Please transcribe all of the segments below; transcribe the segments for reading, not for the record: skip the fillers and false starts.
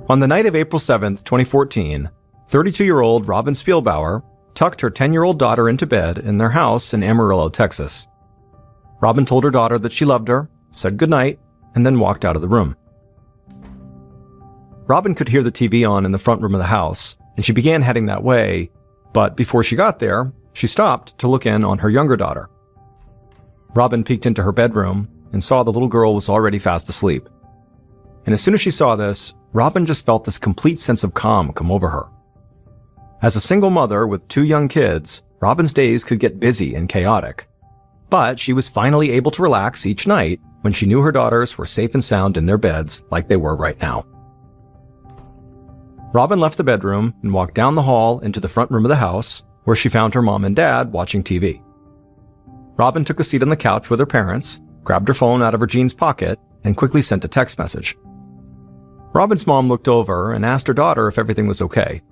On the night of April 7th, 2014, 32-year-old Robin Spielbauer tucked her 10-year-old daughter into bed in their house in Amarillo, Texas. Robin told her daughter that she loved her, said goodnight, and then walked out of the room. Robin could hear the TV on in the front room of the house, and she began heading that way, but before she got there, she stopped to look in on her younger daughter. Robin peeked into her bedroom and saw the little girl was already fast asleep. And as soon as she saw this, Robin just felt this complete sense of calm come over her. As a single mother with 2 young kids, Robin's days could get busy and chaotic. But she was finally able to relax each night when she knew her daughters were safe and sound in their beds like they were right now. Robin left the bedroom and walked down the hall into the front room of the house, where she found her mom and dad watching TV. Robin took a seat on the couch with her parents, grabbed her phone out of her jeans pocket, and quickly sent a text message. Robin's mom looked over and asked her daughter if everything was okay.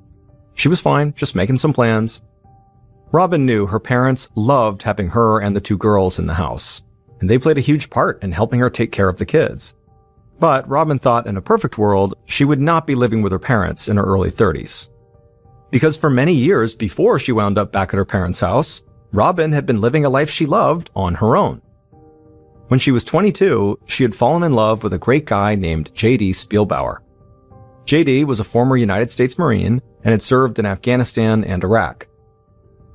She was fine, just making some plans. Robin knew her parents loved having her and the 2 girls in the house, and they played a huge part in helping her take care of the kids. But Robin thought in a perfect world, she would not be living with her parents in her early 30s. Because for many years before she wound up back at her parents' house, Robin had been living a life she loved on her own. When she was 22, she had fallen in love with a great guy named J.D. Spielbauer. J.D. was a former United States Marine and had served in Afghanistan and Iraq.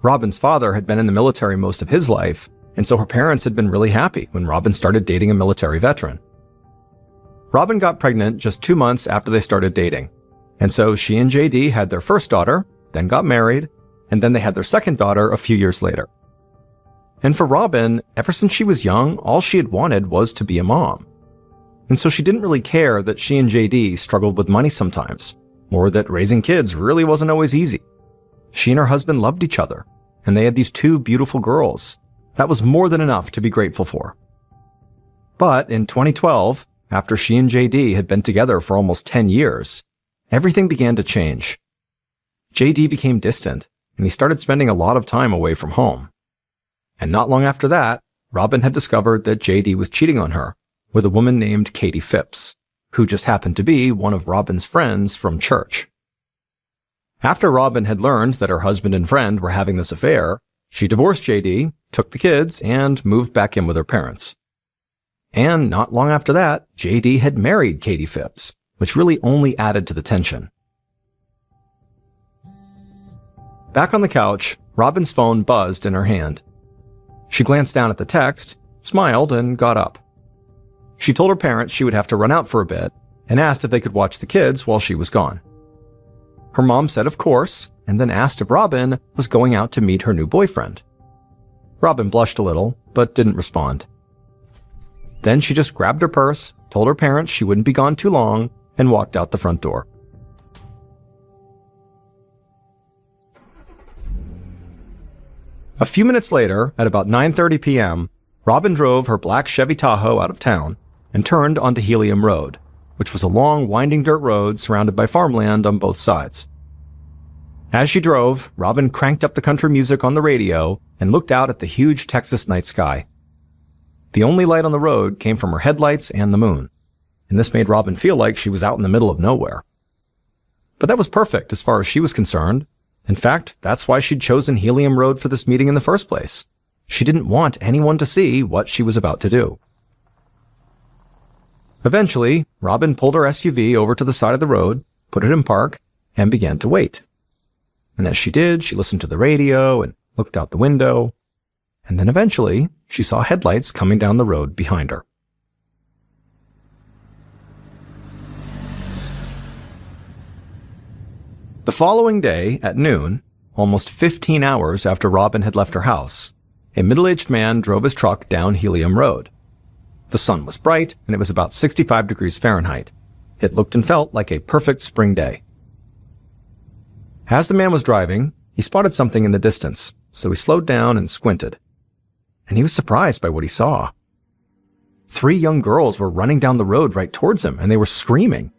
Robin's father had been in the military most of his life, and so her parents had been really happy when Robin started dating a military veteran. Robin got pregnant just 2 months after they started dating, and so she and J.D. had their first daughter, then got married, and then they had their second daughter a few years later. And for Robin, ever since she was young, all she had wanted was to be a mom. And so she didn't really care that she and J.D. struggled with money sometimes, or that raising kids really wasn't always easy. She and her husband loved each other, and they had these 2 beautiful girls. That was more than enough to be grateful for. But in 2012, after she and J.D. had been together for almost 10 years, everything began to change. J.D. became distant, and he started spending a lot of time away from home. And not long after that, Robin had discovered that J.D. was cheating on her with a woman named Katie Phipps, who just happened to be one of Robin's friends from church. After Robin had learned that her husband and friend were having this affair, she divorced J.D., took the kids, and moved back in with her parents. And not long after that, J.D. had married Katie Phipps, which really only added to the tension. Back on the couch, Robin's phone buzzed in her hand. She glanced down at the text, smiled, and got up. She told her parents she would have to run out for a bit, and asked if they could watch the kids while she was gone. Her mom said of course, and then asked if Robin was going out to meet her new boyfriend. Robin blushed a little, but didn't respond. Then she just grabbed her purse, told her parents she wouldn't be gone too long, and walked out the front door. A few minutes later, at about 9:30 p.m., Robin drove her black Chevy Tahoe out of town and turned onto Helium Road, which was a long, winding dirt road surrounded by farmland on both sides. As she drove, Robin cranked up the country music on the radio and looked out at the huge Texas night sky. The only light on the road came from her headlights and the moon, and this made Robin feel like she was out in the middle of nowhere. But that was perfect as far as she was concerned. In fact, that's why she'd chosen Helium Road for this meeting in the first place. She didn't want anyone to see what she was about to do. Eventually, Robin pulled her SUV over to the side of the road, put it in park, and began to wait. And as she did, she listened to the radio and looked out the window. And then eventually, she saw headlights coming down the road behind her. The following day, at noon, almost 15 hours after Robin had left her house, a middle-aged man drove his truck down Helium Road. The sun was bright, and it was about 65 degrees Fahrenheit. It looked and felt like a perfect spring day. As the man was driving, he spotted something in the distance, so he slowed down and squinted. And he was surprised by what he saw. 3 young girls were running down the road right towards him, and they were screaming.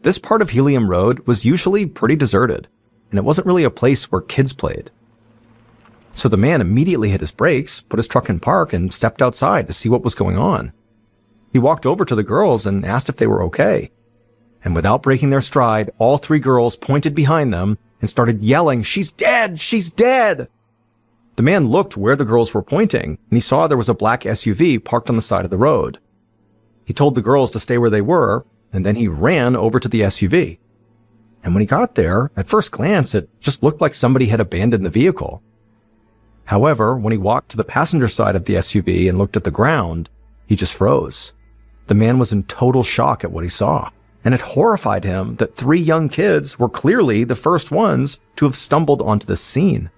This part of Helium Road was usually pretty deserted, and it wasn't really a place where kids played. So the man immediately hit his brakes, put his truck in park, and stepped outside to see what was going on. He walked over to the girls and asked if they were okay. and without breaking their stride, all three girls pointed behind them and started yelling, "She's dead! She's dead!" The man looked where the girls were pointing, and he saw there was a black SUV parked on the side of the road. He told the girls to stay where they were, and then he ran over to the SUV. And when he got there, at first glance, it just looked like somebody had abandoned the vehicle. However, when he walked to the passenger side of the SUV and looked at the ground, he just froze. The man was in total shock at what he saw, and it horrified him that three young kids were clearly the first ones to have stumbled onto this scene.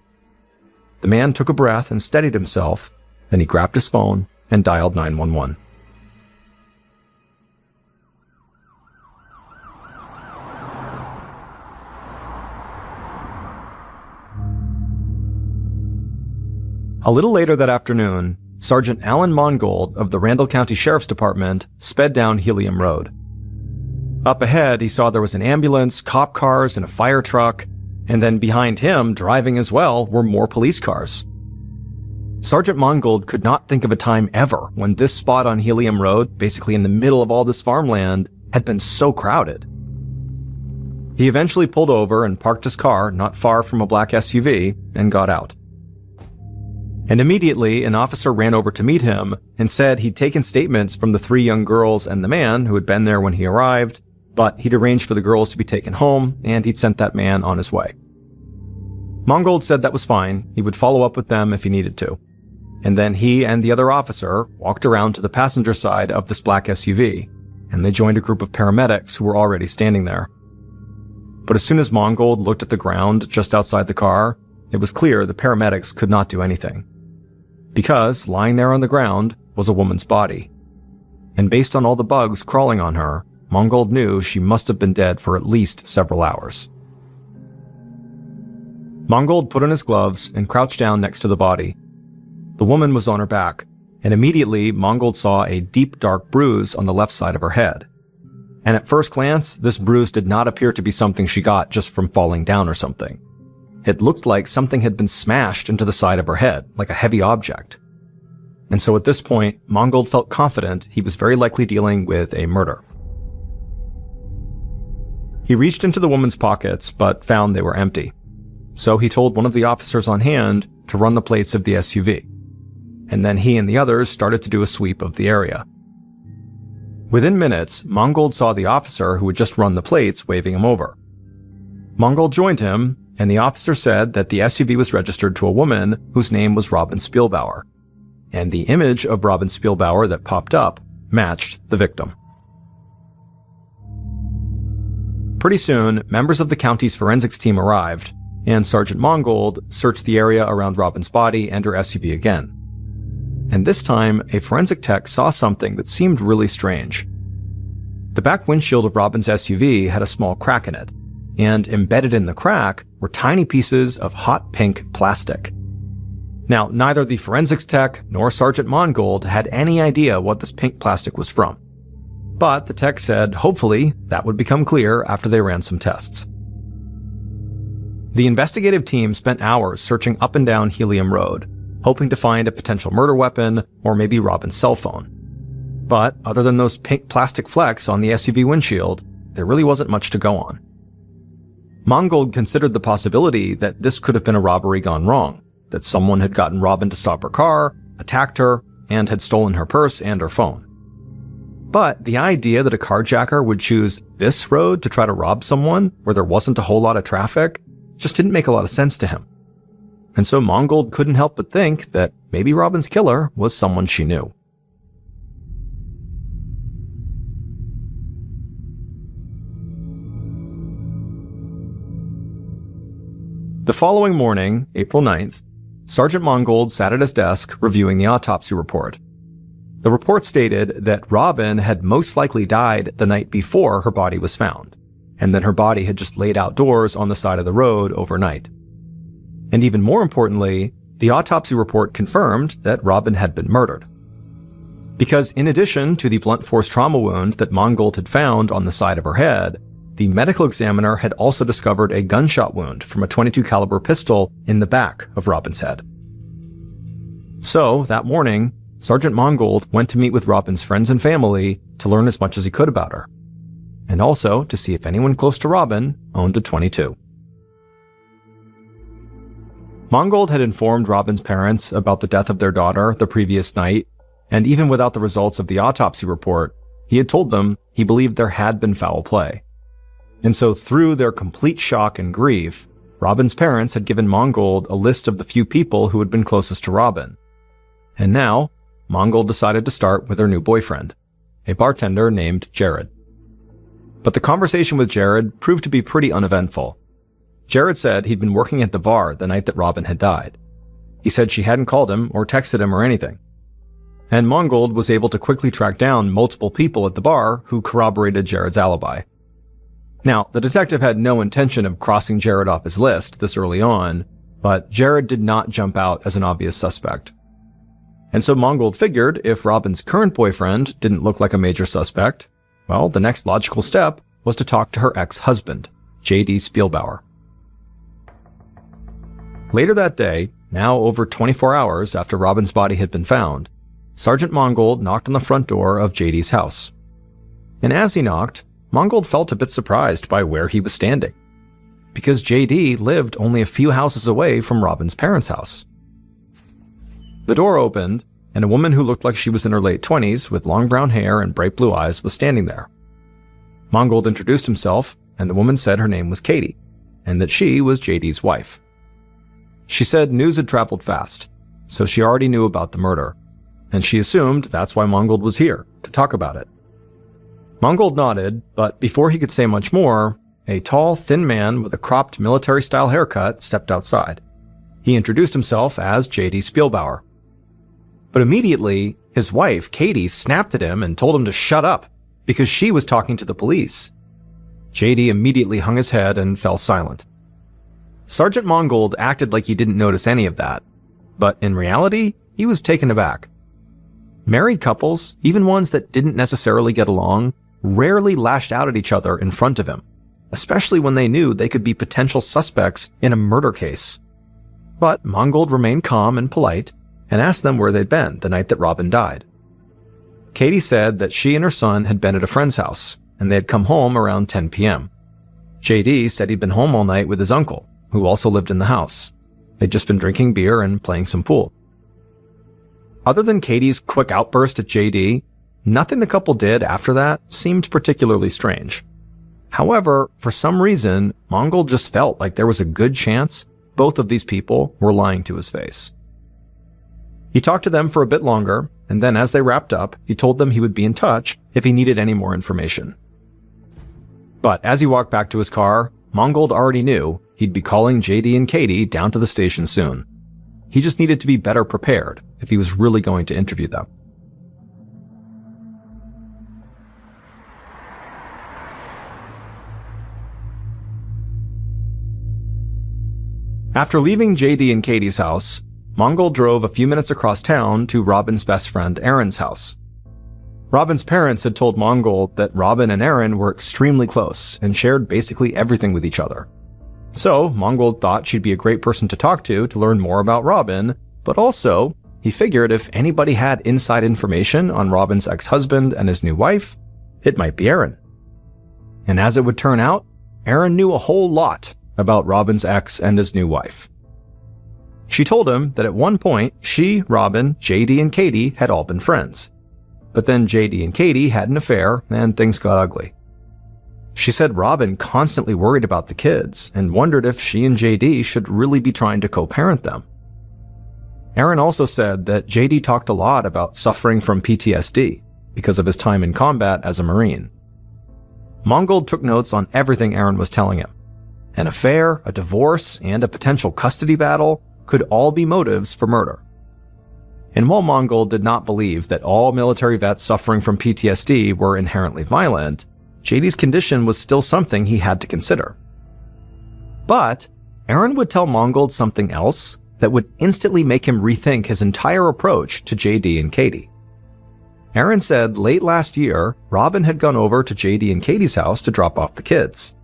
The man took a breath and steadied himself, then he grabbed his phone and dialed 911. A little later that afternoon, Sergeant Alan Mongold of the Randall County Sheriff's Department sped down Helium Road. Up ahead, he saw there was an ambulance, cop cars, and a fire truck, and then behind him, driving as well, were more police cars. Sergeant Mongold could not think of a time ever when this spot on Helium Road, basically in the middle of all this farmland, had been so crowded. He eventually pulled over and parked his car not far from a black SUV and got out. And immediately, an officer ran over to meet him and said he'd taken statements from the three young girls and the man who had been there when he arrived, but he'd arranged for the girls to be taken home and he'd sent that man on his way. Mongold said that was fine. He would follow up with them if he needed to. And then he and the other officer walked around to the passenger side of this black SUV, and they joined a group of paramedics who were already standing there. But as soon as Mongold looked at the ground just outside the car, it was clear the paramedics could not do anything. Because lying there on the ground was a woman's body. And based on all the bugs crawling on her, Mongold knew she must have been dead for at least several hours. Mongold put on his gloves and crouched down next to the body. The woman was on her back, and immediately Mongold saw a deep dark bruise on the left side of her head. And at first glance, this bruise did not appear to be something she got just from falling down or something. It looked like something had been smashed into the side of her head, like a heavy object. And so at this point, Mongold felt confident he was very likely dealing with a murder. He reached into the woman's pockets, but found they were empty. So he told one of the officers on hand to run the plates of the SUV. And then he and the others started to do a sweep of the area. Within minutes, Mongold saw the officer who had just run the plates waving him over. Mongold joined him, and the officer said that the SUV was registered to a woman whose name was Robin Spielbauer, and the image of Robin Spielbauer that popped up matched the victim. Pretty soon, members of the county's forensics team arrived, and Sergeant Mongold searched the area around Robin's body and her SUV again. And this time, a forensic tech saw something that seemed really strange. The back windshield of Robin's SUV had a small crack in it, and embedded in the crack were tiny pieces of hot pink plastic. Now, neither the forensics tech nor Sergeant Mongold had any idea what this pink plastic was from. But the tech said hopefully that would become clear after they ran some tests. The investigative team spent hours searching up and down Helium Road, hoping to find a potential murder weapon or maybe Robin's cell phone. But other than those pink plastic flecks on the SUV windshield, there really wasn't much to go on. Mongold considered the possibility that this could have been a robbery gone wrong, that someone had gotten Robin to stop her car, attacked her, and had stolen her purse and her phone. But the idea that a carjacker would choose this road to try to rob someone where there wasn't a whole lot of traffic just didn't make a lot of sense to him. And so Mongold couldn't help but think that maybe Robin's killer was someone she knew. The following morning, April 9th, Sergeant Mongold sat at his desk reviewing the autopsy report. The report stated that Robin had most likely died the night before her body was found, and that her body had just laid outdoors on the side of the road overnight. And even more importantly, the autopsy report confirmed that Robin had been murdered. Because in addition to the blunt force trauma wound that Mongold had found on the side of her head, the medical examiner had also discovered a gunshot wound from a .22 caliber pistol in the back of Robin's head. So, that morning, Sergeant Mongold went to meet with Robin's friends and family to learn as much as he could about her. and also to see if anyone close to Robin owned a .22. Mangold had informed Robin's parents about the death of their daughter the previous night, and even without the results of the autopsy report, he had told them he believed there had been foul play. And so through their complete shock and grief, Robin's parents had given Mangold a list of the few people who had been closest to Robin. And now, Mangold decided to start with her new boyfriend, a bartender named Jared. But the conversation with Jared proved to be pretty uneventful. Jared said he'd been working at the bar the night that Robin had died. He said she hadn't called him or texted him or anything. And Mangold was able to quickly track down multiple people at the bar who corroborated Jared's alibi. Now, the detective had no intention of crossing Jared off his list this early on, but Jared did not jump out as an obvious suspect. And so Mangold figured if Robin's current boyfriend didn't look like a major suspect, well, the next logical step was to talk to her ex-husband, J.D. Spielbauer. Later that day, now over 24 hours after Robin's body had been found, Sergeant Mangold knocked on the front door of J.D.'s house. And as he knocked, Mangold felt a bit surprised by where he was standing, because J.D. lived only a few houses away from Robin's parents' house. The door opened, and a woman who looked like she was in her late 20s with long brown hair and bright blue eyes was standing there. Mangold introduced himself, and the woman said her name was Katie, and that she was J.D.'s wife. She said news had traveled fast, so she already knew about the murder, and she assumed that's why Mangold was here, to talk about it. Mangold nodded, but before he could say much more, a tall, thin man with a cropped military-style haircut stepped outside. He introduced himself as J.D. Spielbauer. But immediately, his wife, Katie, snapped at him and told him to shut up, because she was talking to the police. J.D. immediately hung his head and fell silent. Sergeant Mangold acted like he didn't notice any of that, but in reality, he was taken aback. Married couples, even ones that didn't necessarily get along, rarely lashed out at each other in front of him, especially when they knew they could be potential suspects in a murder case. But Mangold remained calm and polite and asked them where they'd been the night that Robin died. Katie said that she and her son had been at a friend's house, and they had come home around 10 p.m. J.D. said he'd been home all night with his uncle, who also lived in the house. They'd just been drinking beer and playing some pool. Other than Katie's quick outburst at J.D., nothing the couple did after that seemed particularly strange. However, for some reason, Mangold just felt like there was a good chance both of these people were lying to his face. He talked to them for a bit longer, and then as they wrapped up, he told them he would be in touch if he needed any more information. But as he walked back to his car, Mangold already knew he'd be calling J.D. and Katie down to the station soon. He just needed to be better prepared if he was really going to interview them. After leaving J.D. and Katie's house, Mangold drove a few minutes across town to Robin's best friend Aaron's house. Robin's parents had told Mangold that Robin and Aaron were extremely close and shared basically everything with each other. So Mangold thought she'd be a great person to talk to learn more about Robin, but also he figured if anybody had inside information on Robin's ex-husband and his new wife, it might be Aaron. And as it would turn out, Aaron knew a whole lot about Robin's ex and his new wife. She told him that at one point, she, Robin, J.D. and Katie had all been friends. But then J.D. and Katie had an affair and things got ugly. She said Robin constantly worried about the kids and wondered if she and J.D. should really be trying to co-parent them. Aaron also said that J.D. talked a lot about suffering from PTSD because of his time in combat as a Marine. Mangold took notes on everything Aaron was telling him. An affair, a divorce, and a potential custody battle could all be motives for murder. And while Mangold did not believe that all military vets suffering from PTSD were inherently violent, JD's condition was still something he had to consider. But Aaron would tell Mangold something else that would instantly make him rethink his entire approach to JD and Katie. Aaron said late last year, Robin had gone over to JD and Katie's house to drop off the kids.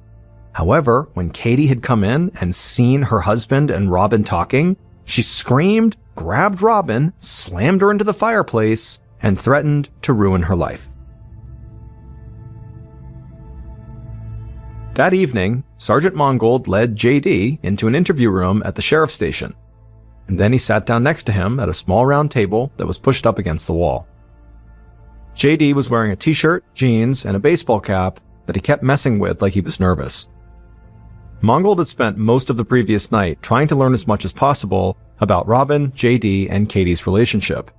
However, when Katie had come in and seen her husband and Robin talking, she screamed, grabbed Robin, slammed her into the fireplace, and threatened to ruin her life. That evening, Sergeant Mongold led JD into an interview room at the sheriff's station, and then he sat down next to him at a small round table that was pushed up against the wall. JD was wearing a t-shirt, jeans, and a baseball cap that he kept messing with like he was nervous. Mongold had spent most of the previous night trying to learn as much as possible about Robin, JD, and Katie's relationship,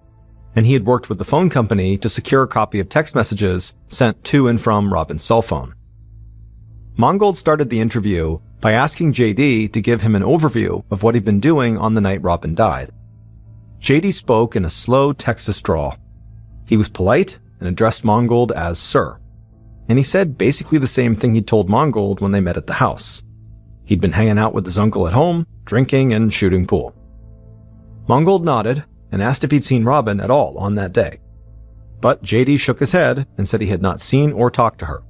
and he had worked with the phone company to secure a copy of text messages sent to and from Robin's cell phone. Mongold started the interview by asking JD to give him an overview of what he'd been doing on the night Robin died. JD spoke in a slow Texas drawl. He was polite and addressed Mongold as Sir, and he said basically the same thing he'd told Mongold when they met at the house. He'd been hanging out with his uncle at home, drinking and shooting pool. Mongold nodded and asked if he'd seen Robin at all on that day, but JD shook his head and said he had not seen or talked to her.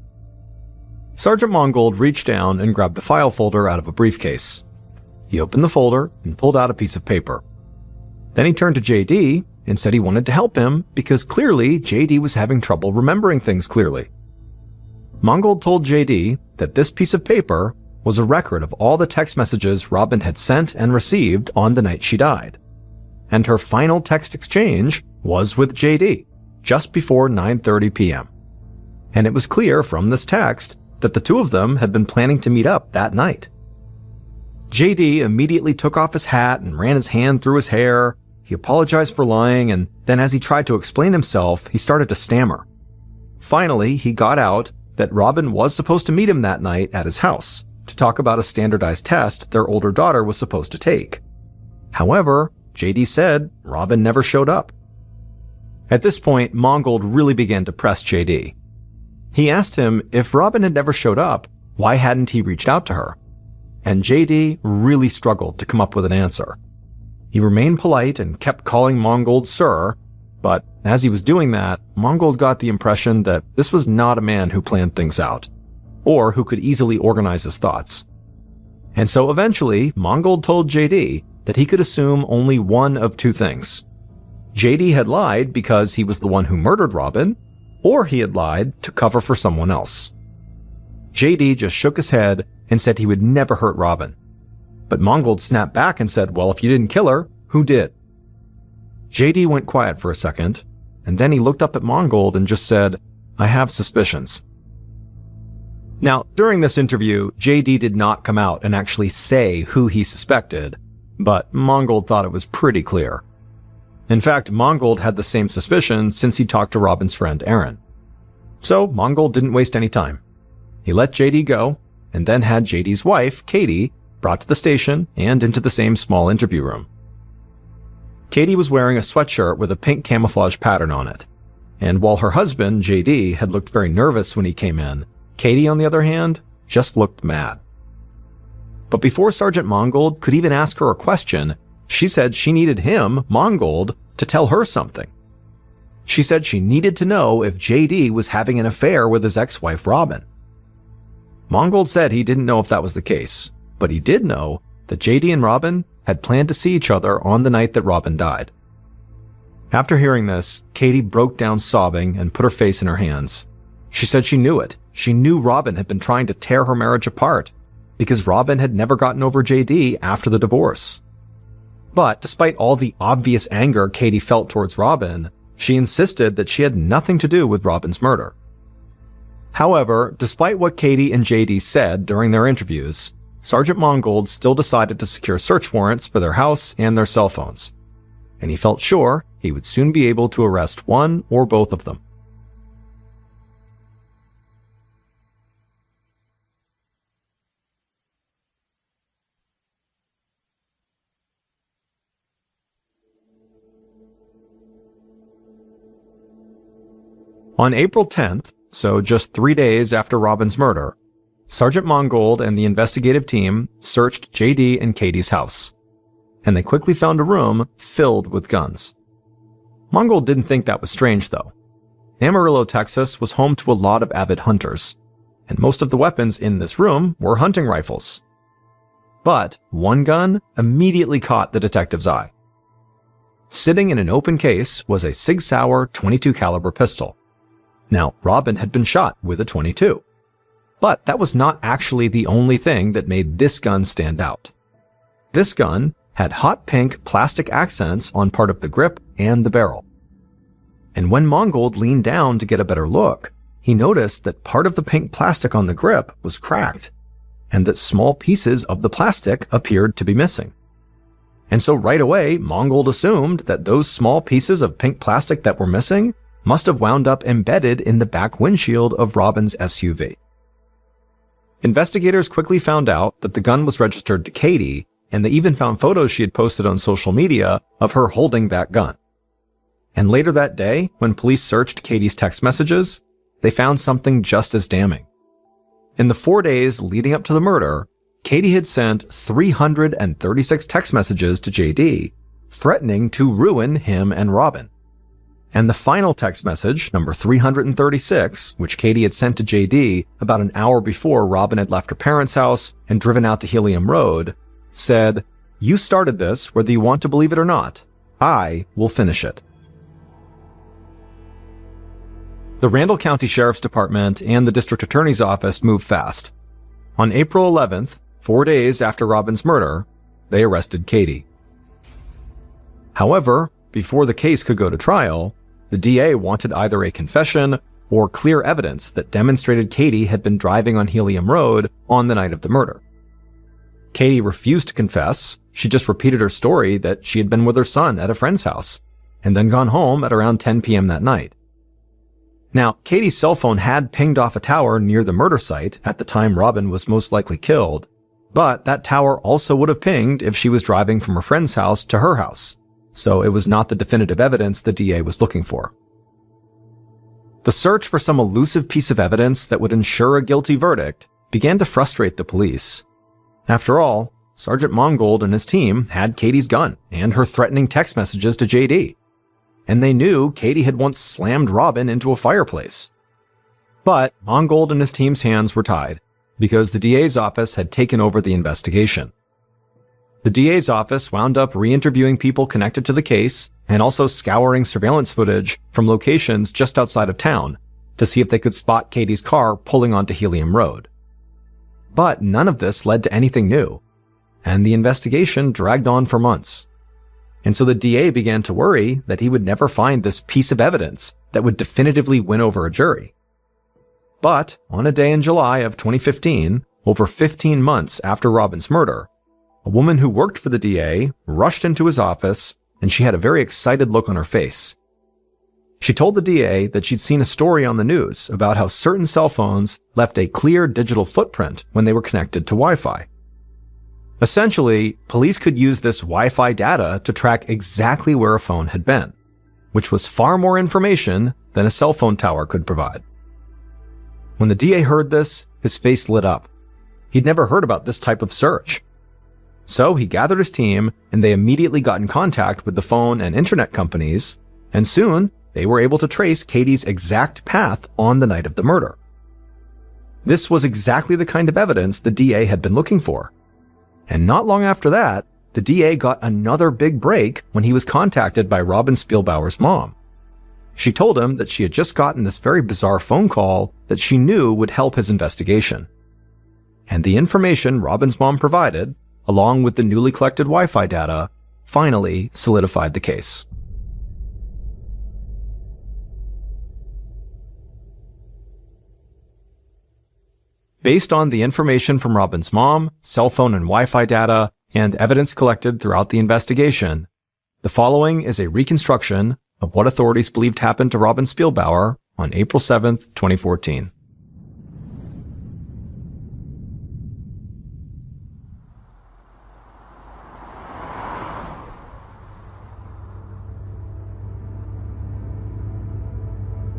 Sergeant Mongold reached down and grabbed a file folder out of a briefcase. He opened the folder and pulled out a piece of paper. Then he turned to JD and said he wanted to help him because clearly JD was having trouble remembering things clearly. Mongold told JD that this piece of paper was a record of all the text messages Robin had sent and received on the night she died, and her final text exchange was with JD just before 9:30 p.m. And it was clear from this text that the two of them had been planning to meet up that night. JD immediately took off his hat and ran his hand through his hair. He apologized for lying, and then as he tried to explain himself, he started to stammer. Finally, he got out that Robin was supposed to meet him that night at his house to talk about a standardized test their older daughter was supposed to take. However, JD said Robin never showed up. At this point, Mongold really began to press JD. He asked him if Robin had never showed up, why hadn't he reached out to her? And JD really struggled to come up with an answer. He remained polite and kept calling Mongold Sir, but as he was doing that, Mongold got the impression that this was not a man who planned things out, or who could easily organize his thoughts. And so eventually, Mongold told JD that he could assume only one of two things. JD had lied because he was the one who murdered Robin, or he had lied to cover for someone else. JD just shook his head and said he would never hurt Robin. But Mongold snapped back and said, well, if you didn't kill her, who did? JD went quiet for a second, and then he looked up at Mongold and just said, I have suspicions. Now, during this interview, JD did not come out and actually say who he suspected, but Mongold thought it was pretty clear. In fact, Mongold had the same suspicion since he talked to Robin's friend Aaron. So Mongold didn't waste any time. He let JD go, and then had JD's wife, Katie, brought to the station and into the same small interview room. Katie was wearing a sweatshirt with a pink camouflage pattern on it, and while her husband, JD, had looked very nervous when he came in, Katie, on the other hand, just looked mad. But before Sergeant Mongold could even ask her a question, she said she needed him, Mongold, to tell her something. She said she needed to know if JD was having an affair with his ex-wife Robin. Mongold said he didn't know if that was the case, but he did know that JD and Robin had planned to see each other on the night that Robin died. After hearing this, Katie broke down sobbing and put her face in her hands. She said she knew it. She knew Robin had been trying to tear her marriage apart because Robin had never gotten over JD after the divorce. But despite all the obvious anger Katie felt towards Robin, she insisted that she had nothing to do with Robin's murder. However, despite what Katie and JD said during their interviews, Sergeant Mongold still decided to secure search warrants for their house and their cell phones, and he felt sure he would soon be able to arrest one or both of them. On April 10th, so just 3 days after Robin's murder, Sergeant Mongold and the investigative team searched JD and Katie's house, and they quickly found a room filled with guns. Mongold didn't think that was strange, though. Amarillo, Texas was home to a lot of avid hunters, and most of the weapons in this room were hunting rifles. But one gun immediately caught the detective's eye. Sitting in an open case was a Sig Sauer .22 caliber pistol. Now, Robin had been shot with a .22. But that was not actually the only thing that made this gun stand out. This gun had hot pink plastic accents on part of the grip and the barrel. And when Mongold leaned down to get a better look, he noticed that part of the pink plastic on the grip was cracked, and that small pieces of the plastic appeared to be missing. And so right away, Mongold assumed that those small pieces of pink plastic that were missing must have wound up embedded in the back windshield of Robin's SUV. Investigators quickly found out that the gun was registered to Katie, and they even found photos she had posted on social media of her holding that gun. And later that day, when police searched Katie's text messages, they found something just as damning. In the 4 days leading up to the murder, Katie had sent 336 text messages to JD, threatening to ruin him and Robin. And the final text message, number 336, which Katie had sent to JD about an hour before Robin had left her parents' house and driven out to Helium Road, said, "You started this whether you want to believe it or not. I will finish it." The Randall County Sheriff's Department and the District Attorney's Office moved fast. On April 11th, 4 days after Robin's murder, they arrested Katie. However, before the case could go to trial, the DA wanted either a confession or clear evidence that demonstrated Katie had been driving on Helium Road on the night of the murder. Katie refused to confess. She just repeated her story that she had been with her son at a friend's house and then gone home at around 10 p.m. that night. Now, Katie's cell phone had pinged off a tower near the murder site at the time Robin was most likely killed, but that tower also would have pinged if she was driving from her friend's house to her house, so it was not the definitive evidence the DA was looking for. The search for some elusive piece of evidence that would ensure a guilty verdict began to frustrate the police. After all, Sergeant Mongold and his team had Katie's gun and her threatening text messages to JD, and they knew Katie had once slammed Robin into a fireplace. But Mongold and his team's hands were tied, because the DA's office had taken over the investigation. The DA's office wound up re-interviewing people connected to the case and also scouring surveillance footage from locations just outside of town to see if they could spot Katie's car pulling onto Helium Road. But none of this led to anything new, and the investigation dragged on for months. And so the DA began to worry that he would never find this piece of evidence that would definitively win over a jury. But on a day in July of 2015, over 15 months after Robin's murder, a woman who worked for the DA rushed into his office, and she had a very excited look on her face. She told the DA that she'd seen a story on the news about how certain cell phones left a clear digital footprint when they were connected to Wi-Fi. Essentially, police could use this Wi-Fi data to track exactly where a phone had been, which was far more information than a cell phone tower could provide. When the DA heard this, his face lit up. He'd never heard about this type of search. So he gathered his team, and they immediately got in contact with the phone and internet companies, and soon they were able to trace Katie's exact path on the night of the murder. This was exactly the kind of evidence the DA had been looking for. And not long after that, the DA got another big break when he was contacted by Robin Spielbauer's mom. She told him that she had just gotten this very bizarre phone call that she knew would help his investigation. And the information Robin's mom provided, along with the newly collected Wi-Fi data, finally solidified the case. Based on the information from Robin's mom, cell phone and Wi-Fi data, and evidence collected throughout the investigation, the following is a reconstruction of what authorities believed happened to Robin Spielbauer on April 7th, 2014.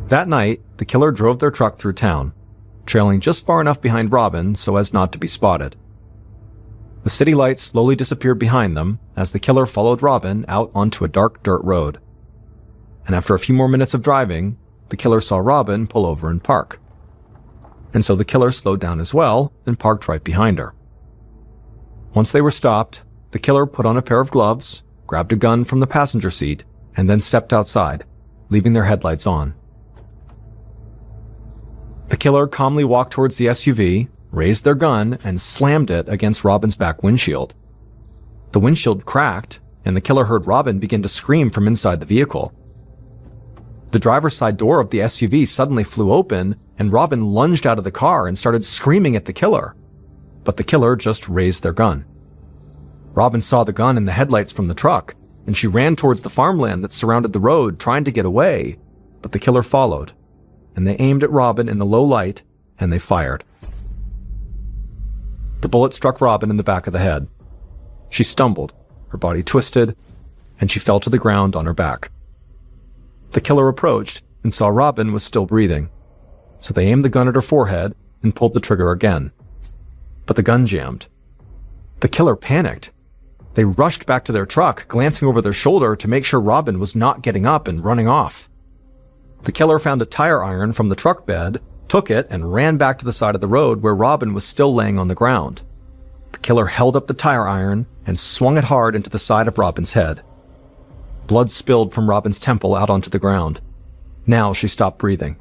That night, the killer drove their truck through town, trailing just far enough behind Robin so as not to be spotted. The city lights slowly disappeared behind them as the killer followed Robin out onto a dark dirt road. And after a few more minutes of driving, the killer saw Robin pull over and park. And so the killer slowed down as well and parked right behind her. Once they were stopped, the killer put on a pair of gloves, grabbed a gun from the passenger seat, and then stepped outside, leaving their headlights on. The killer calmly walked towards the SUV, raised their gun, and slammed it against Robin's back windshield. The windshield cracked, and the killer heard Robin begin to scream from inside the vehicle. The driver's side door of the SUV suddenly flew open, and Robin lunged out of the car and started screaming at the killer. But the killer just raised their gun. Robin saw the gun in the headlights from the truck, and she ran towards the farmland that surrounded the road, trying to get away, but the killer followed, and they aimed at Robin in the low light, and they fired. The bullet struck Robin in the back of the head. She stumbled, her body twisted, and she fell to the ground on her back. The killer approached and saw Robin was still breathing, so they aimed the gun at her forehead and pulled the trigger again. But the gun jammed. The killer panicked. They rushed back to their truck, glancing over their shoulder to make sure Robin was not getting up and running off. The killer found a tire iron from the truck bed, took it, and ran back to the side of the road where Robin was still laying on the ground. The killer held up the tire iron and swung it hard into the side of Robin's head. Blood spilled from Robin's temple out onto the ground. Now she stopped breathing,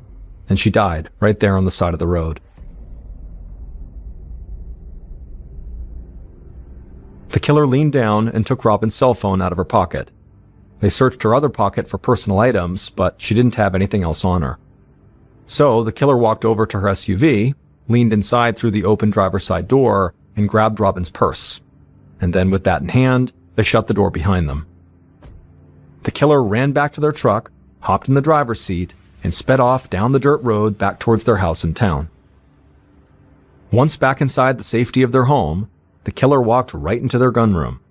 and she died right there on the side of the road. The killer leaned down and took Robin's cell phone out of her pocket. They searched her other pocket for personal items, but she didn't have anything else on her. So the killer walked over to her SUV, leaned inside through the open driver's side door, and grabbed Robin's purse. And then with that in hand, they shut the door behind them. The killer ran back to their truck, hopped in the driver's seat, and sped off down the dirt road back towards their house in town. Once back inside the safety of their home, the killer walked right into their gun room,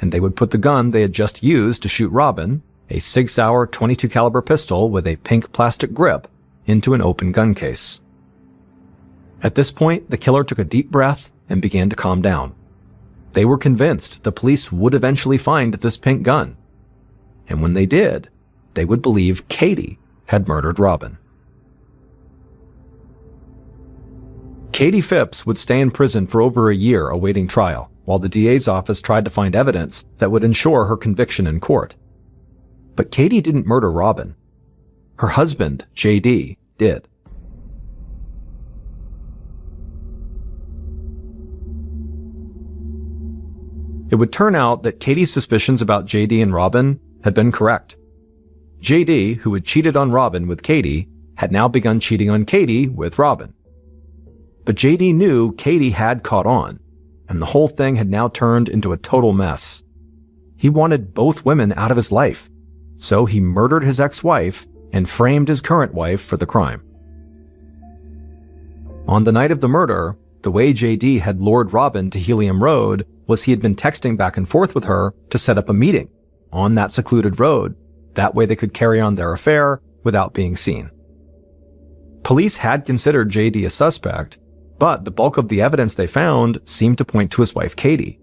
and they would put the gun they had just used to shoot Robin, a Sig Sauer .22 caliber pistol with a pink plastic grip, into an open gun case. At this point, the killer took a deep breath and began to calm down. They were convinced the police would eventually find this pink gun, and when they did, they would believe Katie had murdered Robin. Katie Phipps would stay in prison for over a year awaiting trial, while the DA's office tried to find evidence that would ensure her conviction in court. But Katie didn't murder Robin. Her husband, JD, did. It would turn out that Katie's suspicions about JD and Robin had been correct. JD, who had cheated on Robin with Katie, had now begun cheating on Katie with Robin. But JD knew Katie had caught on, and the whole thing had now turned into a total mess. He wanted both women out of his life, so he murdered his ex-wife and framed his current wife for the crime. On the night of the murder, the way JD had lured Robin to Helium Road was he had been texting back and forth with her to set up a meeting on that secluded road. That way they could carry on their affair without being seen. Police had considered JD a suspect, but the bulk of the evidence they found seemed to point to his wife Katie.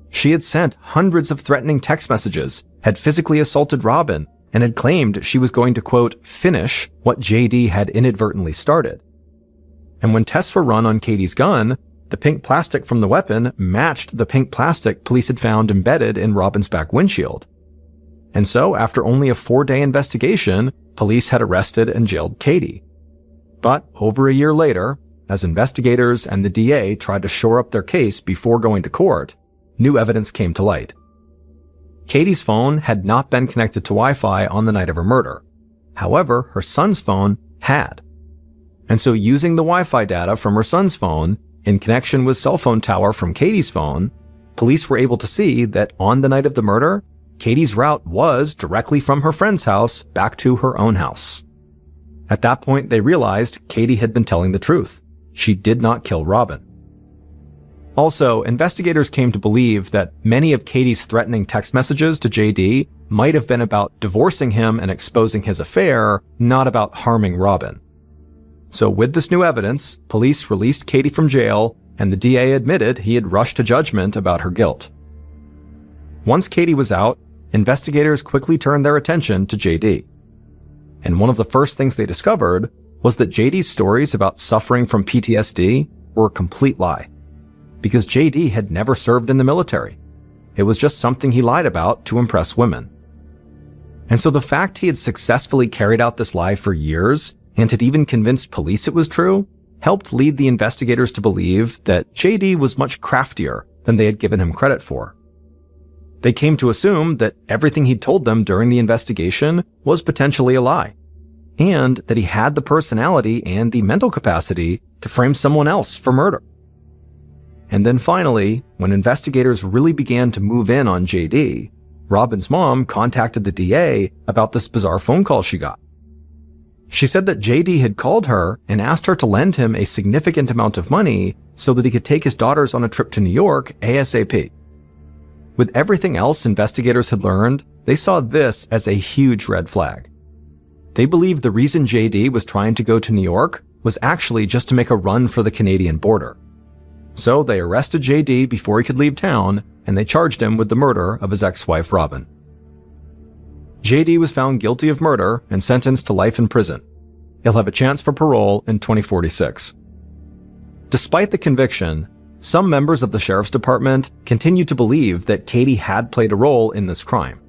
She had sent hundreds of threatening text messages, had physically assaulted Robin, and had claimed she was going to, quote, finish what JD had inadvertently started. And when tests were run on Katie's gun, the pink plastic from the weapon matched the pink plastic police had found embedded in Robin's back windshield. And so, after only a 4-day investigation, police had arrested and jailed Katie. But over a year later, as investigators and the DA tried to shore up their case before going to court, new evidence came to light. Katie's phone had not been connected to Wi-Fi on the night of her murder. However, her son's phone had. And so using the Wi-Fi data from her son's phone, in connection with cell phone tower from Katie's phone, police were able to see that on the night of the murder, Katie's route was directly from her friend's house back to her own house. At that point, they realized Katie had been telling the truth. She did not kill Robin. Also, investigators came to believe that many of Katie's threatening text messages to JD might have been about divorcing him and exposing his affair, not about harming Robin. So with this new evidence, police released Katie from jail, and the DA admitted he had rushed to judgment about her guilt. Once Katie was out, investigators quickly turned their attention to JD. And one of the first things they discovered was that JD's stories about suffering from PTSD were a complete lie, because JD had never served in the military. It was just something he lied about to impress women. And so the fact he had successfully carried out this lie for years and had even convinced police it was true, helped lead the investigators to believe that JD was much craftier than they had given him credit for. They came to assume that everything he'd told them during the investigation was potentially a lie, and that he had the personality and the mental capacity to frame someone else for murder. And then finally, when investigators really began to move in on JD, Robin's mom contacted the DA about this bizarre phone call she got. She said that JD had called her and asked her to lend him a significant amount of money so that he could take his daughters on a trip to New York ASAP. With everything else investigators had learned, they saw this as a huge red flag. They believed the reason JD was trying to go to New York was actually just to make a run for the Canadian border. So they arrested JD before he could leave town, and they charged him with the murder of his ex-wife Robin. JD was found guilty of murder and sentenced to life in prison. He'll have a chance for parole in 2046. Despite the conviction, some members of the sheriff's department continued to believe that Katie had played a role in this crime.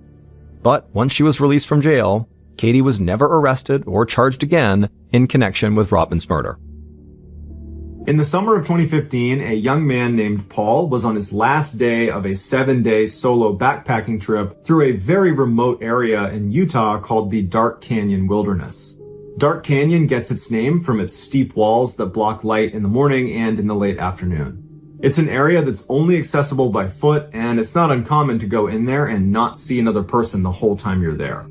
But once she was released from jail, Katie was never arrested or charged again in connection with Robin's murder. In the summer of 2015, a young man named Paul was on his last day of a 7-day solo backpacking trip through a very remote area in Utah called the Dark Canyon Wilderness. Dark Canyon gets its name from its steep walls that block light in the morning and in the late afternoon. It's an area that's only accessible by foot, and it's not uncommon to go in there and not see another person the whole time you're there.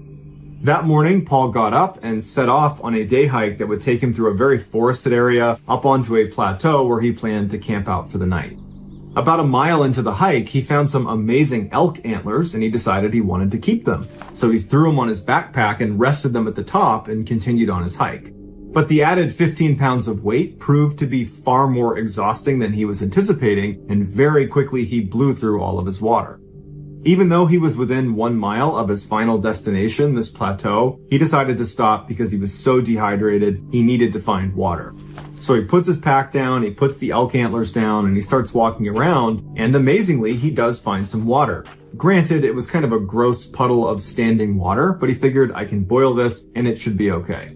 That morning, Paul got up and set off on a day hike that would take him through a very forested area up onto a plateau where he planned to camp out for the night. About a mile into the hike, he found some amazing elk antlers and he decided he wanted to keep them. So he threw them on his backpack and rested them at the top and continued on his hike. But the added 15 pounds of weight proved to be far more exhausting than he was anticipating, and very quickly he blew through all of his water. Even though he was within 1 mile of his final destination, this plateau, he decided to stop because he was so dehydrated, he needed to find water. So he puts his pack down, he puts the elk antlers down, and he starts walking around, and amazingly, he does find some water. Granted, it was kind of a gross puddle of standing water, but he figured I can boil this and it should be okay.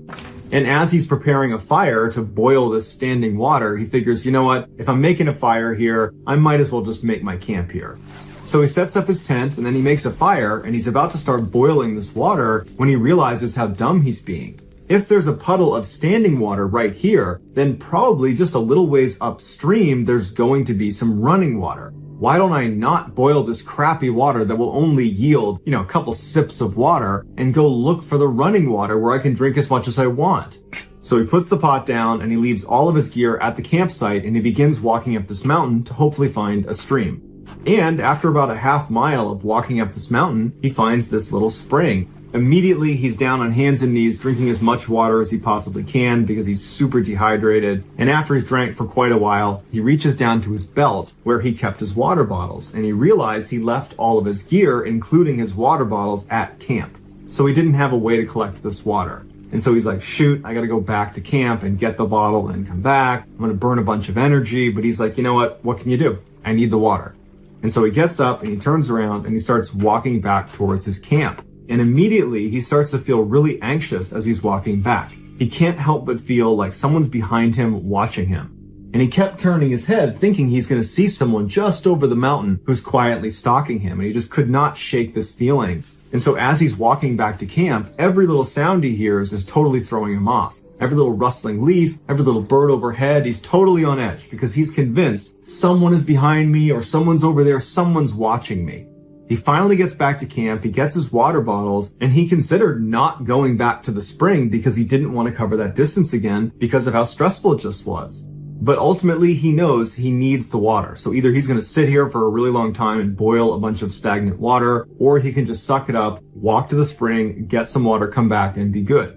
And as he's preparing a fire to boil this standing water, he figures, you know what, if I'm making a fire here, I might as well just make my camp here. So he sets up his tent and then he makes a fire and he's about to start boiling this water when he realizes how dumb he's being. If there's a puddle of standing water right here, then probably just a little ways upstream, there's going to be some running water. Why don't I not boil this crappy water that will only yield, a couple sips of water and go look for the running water where I can drink as much as I want? So he puts the pot down and he leaves all of his gear at the campsite and he begins walking up this mountain to hopefully find a stream. And after about a half mile of walking up this mountain, he finds this little spring. Immediately, he's down on hands and knees drinking as much water as he possibly can because he's super dehydrated. And after he's drank for quite a while, he reaches down to his belt where he kept his water bottles. And he realized he left all of his gear, including his water bottles, at camp. So he didn't have a way to collect this water. And so he's like, shoot, I gotta go back to camp and get the bottle and come back. I'm gonna burn a bunch of energy. But he's like, you know what can you do? I need the water. And so he gets up and he turns around and he starts walking back towards his camp. And immediately he starts to feel really anxious as he's walking back. He can't help but feel like someone's behind him watching him. And he kept turning his head thinking he's going to see someone just over the mountain who's quietly stalking him. And he just could not shake this feeling. And so as he's walking back to camp, every little sound he hears is totally throwing him off. Every little rustling leaf, every little bird overhead, he's totally on edge because he's convinced someone is behind me or someone's over there, someone's watching me. He finally gets back to camp, he gets his water bottles, and he considered not going back to the spring because he didn't want to cover that distance again because of how stressful it just was. But ultimately, he knows he needs the water. So either he's going to sit here for a really long time and boil a bunch of stagnant water, or he can just suck it up, walk to the spring, get some water, come back, and be good.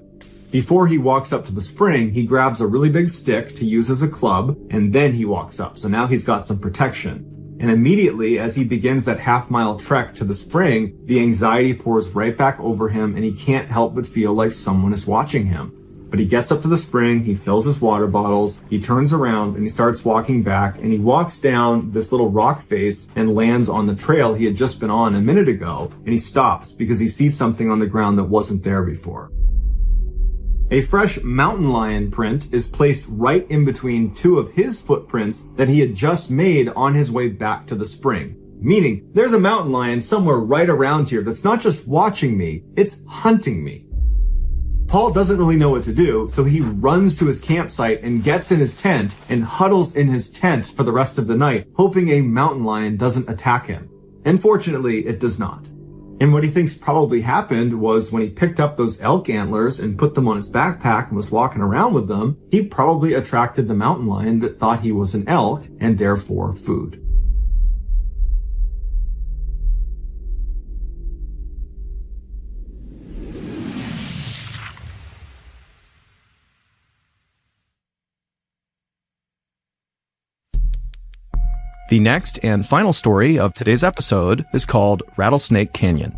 Before he walks up to the spring, he grabs a really big stick to use as a club, and then he walks up. So now he's got some protection. And immediately, as he begins that half-mile trek to the spring, the anxiety pours right back over him, and he can't help but feel like someone is watching him. But he gets up to the spring, he fills his water bottles, he turns around, and he starts walking back, and he walks down this little rock face and lands on the trail he had just been on a minute ago, and he stops because he sees something on the ground that wasn't there before. A fresh mountain lion print is placed right in between two of his footprints that he had just made on his way back to the spring. Meaning, there's a mountain lion somewhere right around here that's not just watching me, it's hunting me. Paul doesn't really know what to do, so he runs to his campsite and gets in his tent and huddles in his tent for the rest of the night, hoping a mountain lion doesn't attack him. And fortunately, it does not. And what he thinks probably happened was when he picked up those elk antlers and put them on his backpack and was walking around with them, he probably attracted the mountain lion that thought he was an elk and therefore food. The next and final story of today's episode is called Rattlesnake Canyon.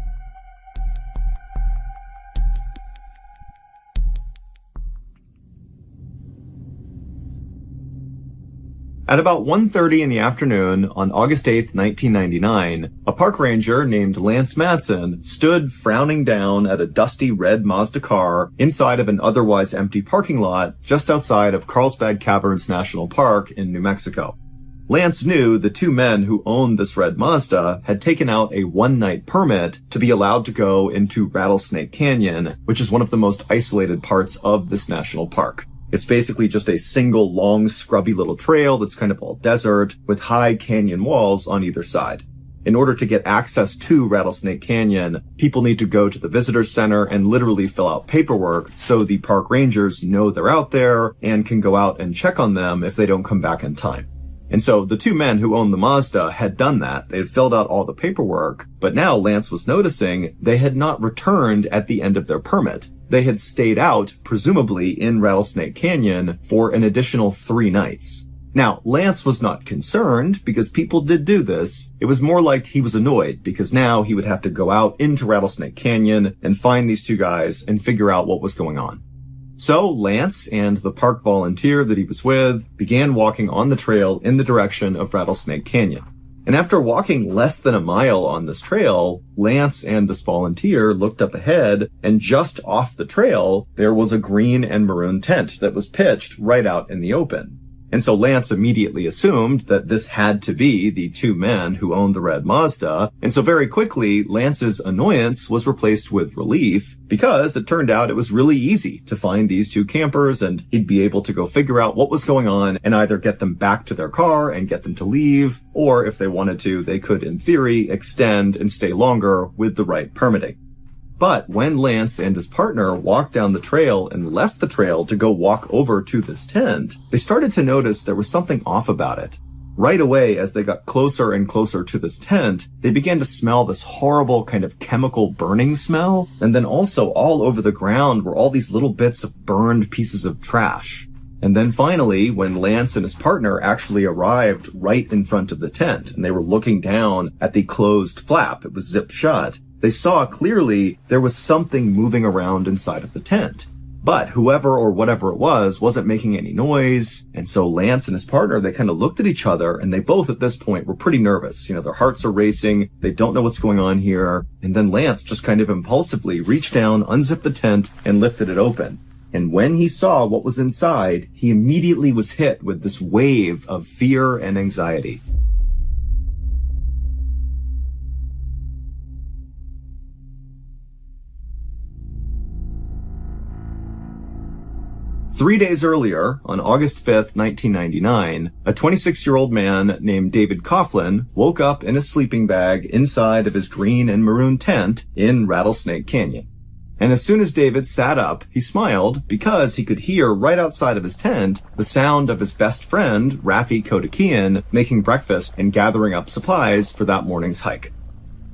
At about 1:30 in the afternoon on August 8th, 1999, a park ranger named Lance Madsen stood frowning down at a dusty red Mazda car inside of an otherwise empty parking lot just outside of Carlsbad Caverns National Park in New Mexico. Lance knew the two men who owned this red Mazda had taken out a one-night permit to be allowed to go into Rattlesnake Canyon, which is one of the most isolated parts of this national park. It's basically just a single long, scrubby little trail that's kind of all desert with high canyon walls on either side. In order to get access to Rattlesnake Canyon, people need to go to the visitor center and literally fill out paperwork so the park rangers know they're out there and can go out and check on them if they don't come back in time. And so the two men who owned the Mazda had done that. They had filled out all the paperwork, but now Lance was noticing they had not returned at the end of their permit. They had stayed out, presumably in Rattlesnake Canyon, for an additional 3 nights. Now, Lance was not concerned because people did do this. It was more like he was annoyed because now he would have to go out into Rattlesnake Canyon and find these two guys and figure out what was going on. So Lance and the park volunteer that he was with began walking on the trail in the direction of Rattlesnake Canyon. And after walking less than a mile on this trail, Lance and this volunteer looked up ahead, and just off the trail, there was a green and maroon tent that was pitched right out in the open. And so Lance immediately assumed that this had to be the two men who owned the red Mazda. And so very quickly, Lance's annoyance was replaced with relief because it turned out it was really easy to find these two campers and he'd be able to go figure out what was going on and either get them back to their car and get them to leave, or if they wanted to, they could, in theory, extend and stay longer with the right permitting. But when Lance and his partner walked down the trail and left the trail to go walk over to this tent, they started to notice there was something off about it. Right away, as they got closer and closer to this tent, they began to smell this horrible kind of chemical burning smell. And then also all over the ground were all these little bits of burned pieces of trash. And then finally, when Lance and his partner actually arrived right in front of the tent and they were looking down at the closed flap, it was zipped shut, they saw clearly there was something moving around inside of the tent. But whoever or whatever it was wasn't making any noise. And so Lance and his partner, they kind of looked at each other and they both at this point were pretty nervous. You know, their hearts are racing. They don't know what's going on here. And then Lance just kind of impulsively reached down, unzipped the tent and lifted it open. And when he saw what was inside, he immediately was hit with this wave of fear and anxiety. Three days earlier, on August 5th, 1999, a 26-year-old man named David Coughlin woke up in a sleeping bag inside of his green and maroon tent in Rattlesnake Canyon. And as soon as David sat up, he smiled because he could hear right outside of his tent the sound of his best friend, Rafi Kodakian, making breakfast and gathering up supplies for that morning's hike.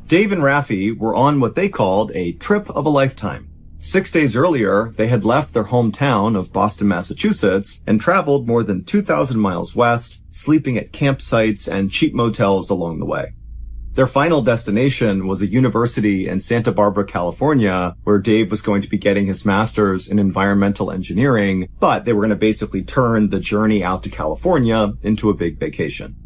Dave and Rafi were on what they called a trip of a lifetime. 6 days earlier, they had left their hometown of Boston, Massachusetts, and traveled more than 2,000 miles west, sleeping at campsites and cheap motels along the way. Their final destination was a university in Santa Barbara, California, where Dave was going to be getting his master's in environmental engineering, but they were going to basically turn the journey out to California into a big vacation.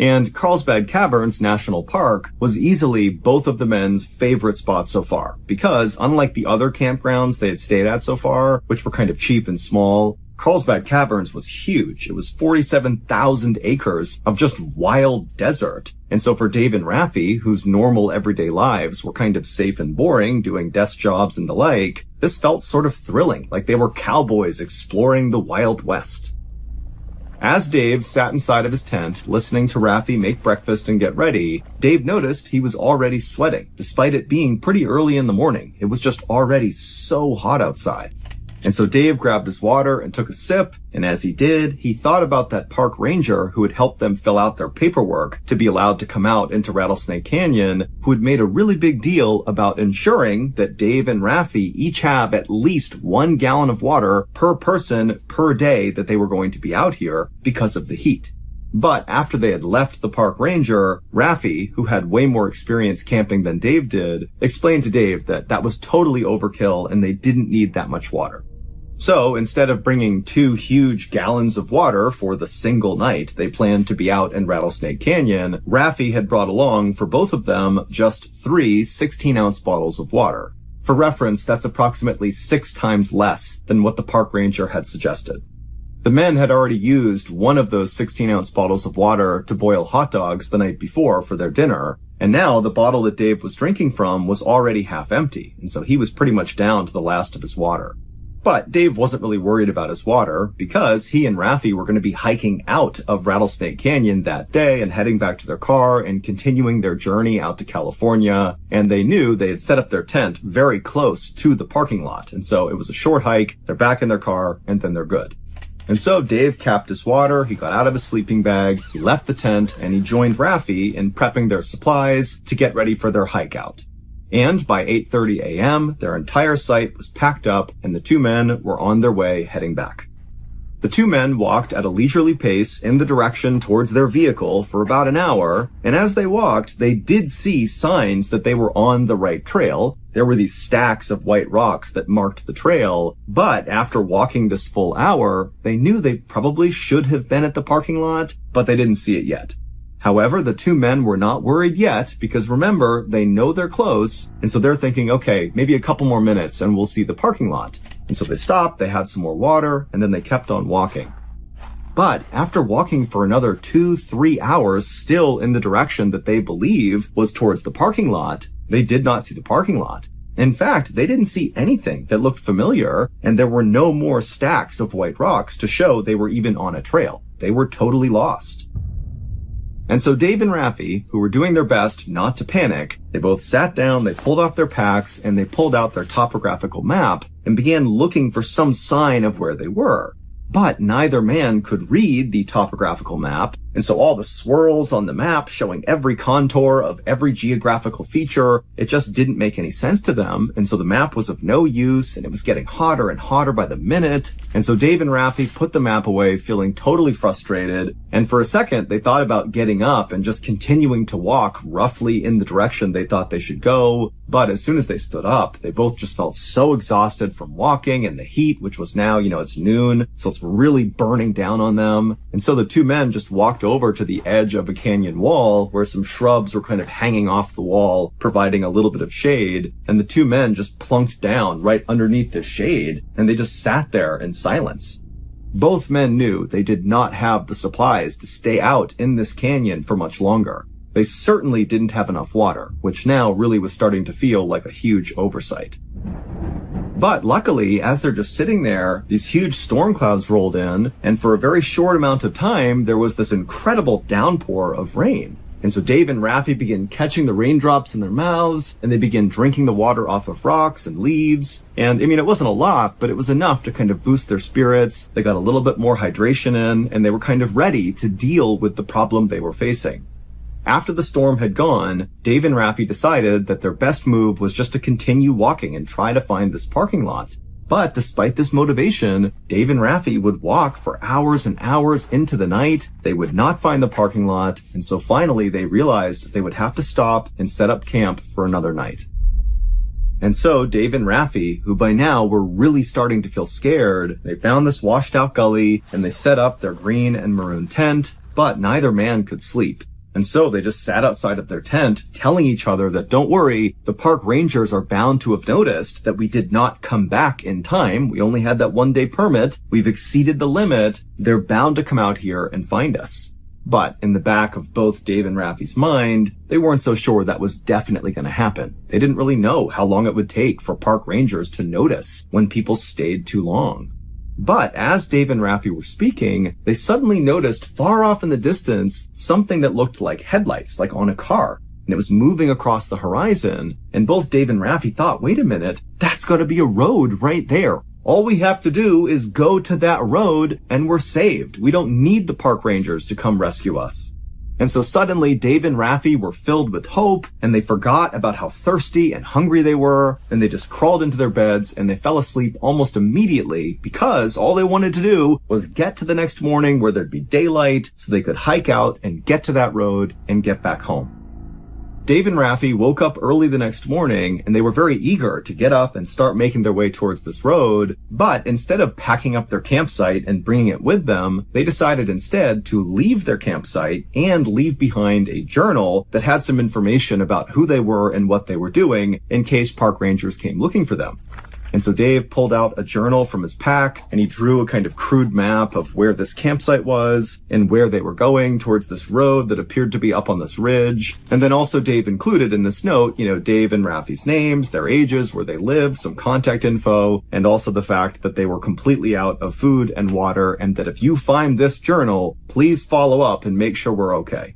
And Carlsbad Caverns National Park was easily both of the men's favorite spots so far, because unlike the other campgrounds they had stayed at so far, which were kind of cheap and small, Carlsbad Caverns was huge. It was 47,000 acres of just wild desert. And so for Dave and Raffi, whose normal everyday lives were kind of safe and boring, doing desk jobs and the like, this felt sort of thrilling, like they were cowboys exploring the Wild West. As Dave sat inside of his tent, listening to Raffi make breakfast and get ready, Dave noticed he was already sweating, despite it being pretty early in the morning. It was just already so hot outside. And so Dave grabbed his water and took a sip, and as he did, he thought about that park ranger who had helped them fill out their paperwork to be allowed to come out into Rattlesnake Canyon, who had made a really big deal about ensuring that Dave and Raffi each have at least 1 gallon of water per person per day that they were going to be out here because of the heat. But after they had left the park ranger, Raffi, who had way more experience camping than Dave did, explained to Dave that that was totally overkill and they didn't need that much water. So instead of bringing 2 huge gallons of water for the single night they planned to be out in Rattlesnake Canyon, Raffi had brought along for both of them just 3 16-ounce bottles of water. For reference, that's approximately 6 times less than what the park ranger had suggested. The men had already used one of those 16-ounce bottles of water to boil hot dogs the night before for their dinner, and now the bottle that Dave was drinking from was already half empty, and so he was pretty much down to the last of his water. But Dave wasn't really worried about his water because he and Raffi were going to be hiking out of Rattlesnake Canyon that day and heading back to their car and continuing their journey out to California. And they knew they had set up their tent very close to the parking lot. And so it was a short hike. They're back in their car and then they're good. And so Dave capped his water, he got out of his sleeping bag, he left the tent, and he joined Raffi in prepping their supplies to get ready for their hike out. And by 8:30 a.m., their entire site was packed up and the 2 men were on their way heading back. The 2 men walked at a leisurely pace in the direction towards their vehicle for about an hour, and as they walked, they did see signs that they were on the right trail. There were these stacks of white rocks that marked the trail, but after walking this full hour, they knew they probably should have been at the parking lot, but they didn't see it yet. However, the 2 men were not worried yet because remember, they know they're close, and so they're thinking, okay, maybe a couple more minutes and we'll see the parking lot. And so they stopped, they had some more water, and then they kept on walking. But after walking for another 2-3 hours still in the direction that they believe was towards the parking lot, they did not see the parking lot. In fact, they didn't see anything that looked familiar, and there were no more stacks of white rocks to show they were even on a trail. They were totally lost. And so Dave and Raffi, who were doing their best not to panic, they both sat down, they pulled off their packs, and they pulled out their topographical map and began looking for some sign of where they were. But neither man could read the topographical map, and so all the swirls on the map showing every contour of every geographical feature, it just didn't make any sense to them, and so the map was of no use, and it was getting hotter and hotter by the minute, and so Dave and Raffi put the map away feeling totally frustrated, and for a second they thought about getting up and just continuing to walk roughly in the direction they thought they should go, but as soon as they stood up, they both just felt so exhausted from walking and the heat, which was now, it's noon, so it's really burning down on them, and so the 2 men just walked over to the edge of a canyon wall where some shrubs were kind of hanging off the wall, providing a little bit of shade, and the 2 men just plunked down right underneath the shade, and they just sat there in silence. Both men knew they did not have the supplies to stay out in this canyon for much longer. They certainly didn't have enough water, which now really was starting to feel like a huge oversight. But luckily, as they're just sitting there, these huge storm clouds rolled in, and for a very short amount of time, there was this incredible downpour of rain. And so Dave and Raffi began catching the raindrops in their mouths, and they began drinking the water off of rocks and leaves. And it wasn't a lot, but it was enough to kind of boost their spirits. They got a little bit more hydration in, and they were kind of ready to deal with the problem they were facing. After the storm had gone, Dave and Raffi decided that their best move was just to continue walking and try to find this parking lot. But despite this motivation, Dave and Raffi would walk for hours and hours into the night. They would not find the parking lot, and so finally they realized they would have to stop and set up camp for another night. And so Dave and Raffi, who by now were really starting to feel scared, they found this washed out gully and they set up their green and maroon tent, but neither man could sleep. And so they just sat outside of their tent, telling each other that, don't worry, the park rangers are bound to have noticed that we did not come back in time. We only had that 1-day permit. We've exceeded the limit. They're bound to come out here and find us. But in the back of both Dave and Raffi's mind, they weren't so sure that was definitely going to happen. They didn't really know how long it would take for park rangers to notice when people stayed too long. But as Dave and Raffi were speaking, they suddenly noticed far off in the distance something that looked like headlights, like on a car. And it was moving across the horizon. And both Dave and Raffi thought, wait a minute, that's got to be a road right there. All we have to do is go to that road and we're saved. We don't need the park rangers to come rescue us. And so suddenly Dave and Raffi were filled with hope, and they forgot about how thirsty and hungry they were, and they just crawled into their beds and they fell asleep almost immediately because all they wanted to do was get to the next morning where there'd be daylight so they could hike out and get to that road and get back home. Dave and Raffi woke up early the next morning, and they were very eager to get up and start making their way towards this road. But instead of packing up their campsite and bringing it with them, they decided instead to leave their campsite and leave behind a journal that had some information about who they were and what they were doing in case park rangers came looking for them. And so Dave pulled out a journal from his pack, and he drew a kind of crude map of where this campsite was and where they were going towards this road that appeared to be up on this ridge. And then also Dave included in this note, Dave and Raffi's names, their ages, where they lived, some contact info, and also the fact that they were completely out of food and water, and that if you find this journal, please follow up and make sure we're okay.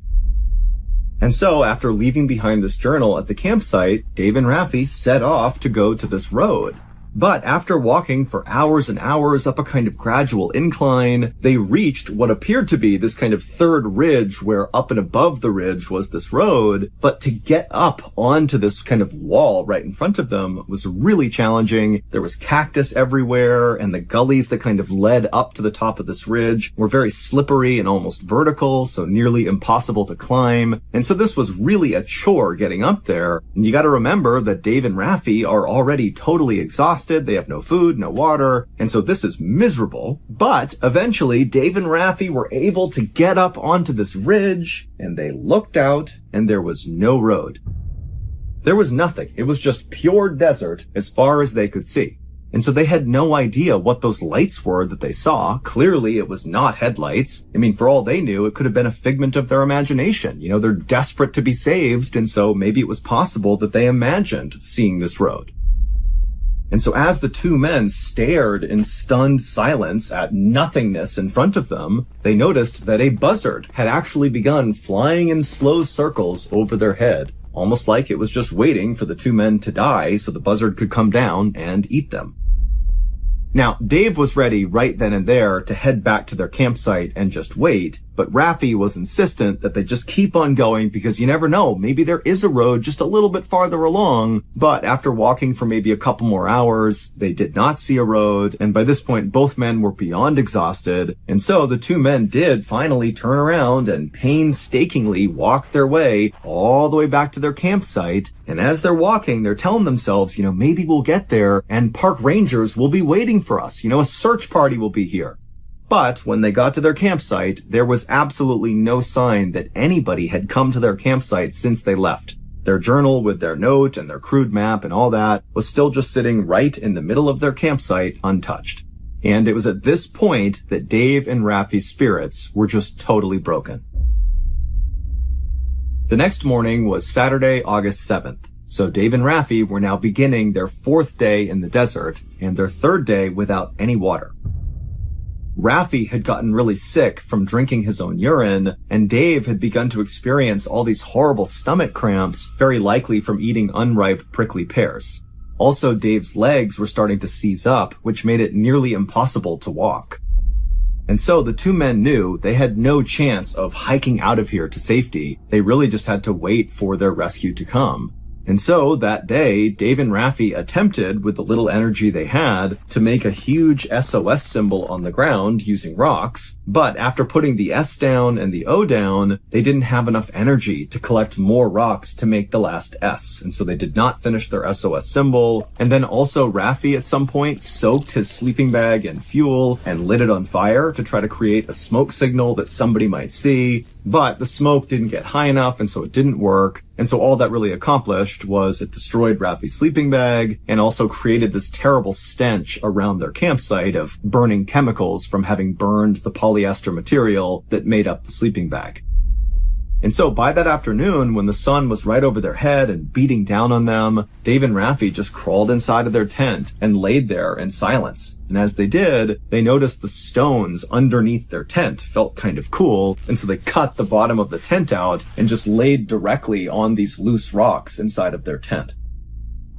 And so, after leaving behind this journal at the campsite, Dave and Raffi set off to go to this road. But after walking for hours and hours up a kind of gradual incline, they reached what appeared to be this kind of third ridge where up and above the ridge was this road. But to get up onto this kind of wall right in front of them was really challenging. There was cactus everywhere, and the gullies that kind of led up to the top of this ridge were very slippery and almost vertical, so nearly impossible to climb. And so this was really a chore getting up there. And you got to remember that Dave and Raffi are already totally exhausted. They have no food, no water, and so this is miserable. But eventually, Dave and Raffi were able to get up onto this ridge, and they looked out, and there was no road. There was nothing. It was just pure desert as far as they could see. And so they had no idea what those lights were that they saw. Clearly, it was not headlights. I mean, for all they knew, it could have been a figment of their imagination. They're desperate to be saved, and so maybe it was possible that they imagined seeing this road. And so as the two men stared in stunned silence at nothingness in front of them, they noticed that a buzzard had actually begun flying in slow circles over their head, almost like it was just waiting for the two men to die so the buzzard could come down and eat them. Now, Dave was ready right then and there to head back to their campsite and just wait, but Raffi was insistent that they just keep on going because you never know, maybe there is a road just a little bit farther along. But after walking for maybe a couple more hours, they did not see a road, and by this point both men were beyond exhausted, and so the two men did finally turn around and painstakingly walk their way all the way back to their campsite. And as they're walking, they're telling themselves, maybe we'll get there and park rangers will be waiting for us. A search party will be here. But when they got to their campsite, there was absolutely no sign that anybody had come to their campsite since they left. Their journal with their note and their crude map and all that was still just sitting right in the middle of their campsite, untouched. And it was at this point that Dave and Raffi's spirits were just totally broken. The next morning was Saturday, August 7th. So Dave and Raffi were now beginning their 4th day in the desert and their 3rd day without any water. Raffi had gotten really sick from drinking his own urine, and Dave had begun to experience all these horrible stomach cramps, very likely from eating unripe prickly pears. Also, Dave's legs were starting to seize up, which made it nearly impossible to walk. And so the two men knew they had no chance of hiking out of here to safety. They really just had to wait for their rescue to come. And so that day, Dave and Raffi attempted, with the little energy they had, to make a huge SOS symbol on the ground using rocks. But after putting the S down and the O down, they didn't have enough energy to collect more rocks to make the last S. And so they did not finish their SOS symbol. And then also Raffi at some point soaked his sleeping bag in fuel and lit it on fire to try to create a smoke signal that somebody might see. But the smoke didn't get high enough, and so it didn't work. And so all that really accomplished was it destroyed Raffi's sleeping bag and also created this terrible stench around their campsite of burning chemicals from having burned the polyester material that made up the sleeping bag. And so by that afternoon, when the sun was right over their head and beating down on them, Dave and Raffi just crawled inside of their tent and laid there in silence. And as they did, they noticed the stones underneath their tent felt kind of cool. And so they cut the bottom of the tent out and just laid directly on these loose rocks inside of their tent.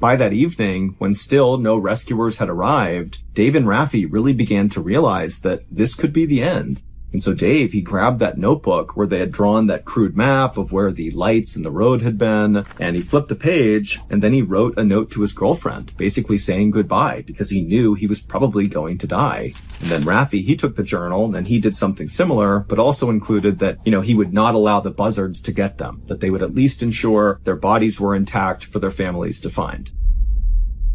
By that evening, when still no rescuers had arrived, Dave and Raffi really began to realize that this could be the end. And so Dave, he grabbed that notebook where they had drawn that crude map of where the lights and the road had been, and he flipped a page, and then he wrote a note to his girlfriend, basically saying goodbye, because he knew he was probably going to die. And then Raffi, he took the journal, and he did something similar, but also included that, he would not allow the buzzards to get them, that they would at least ensure their bodies were intact for their families to find.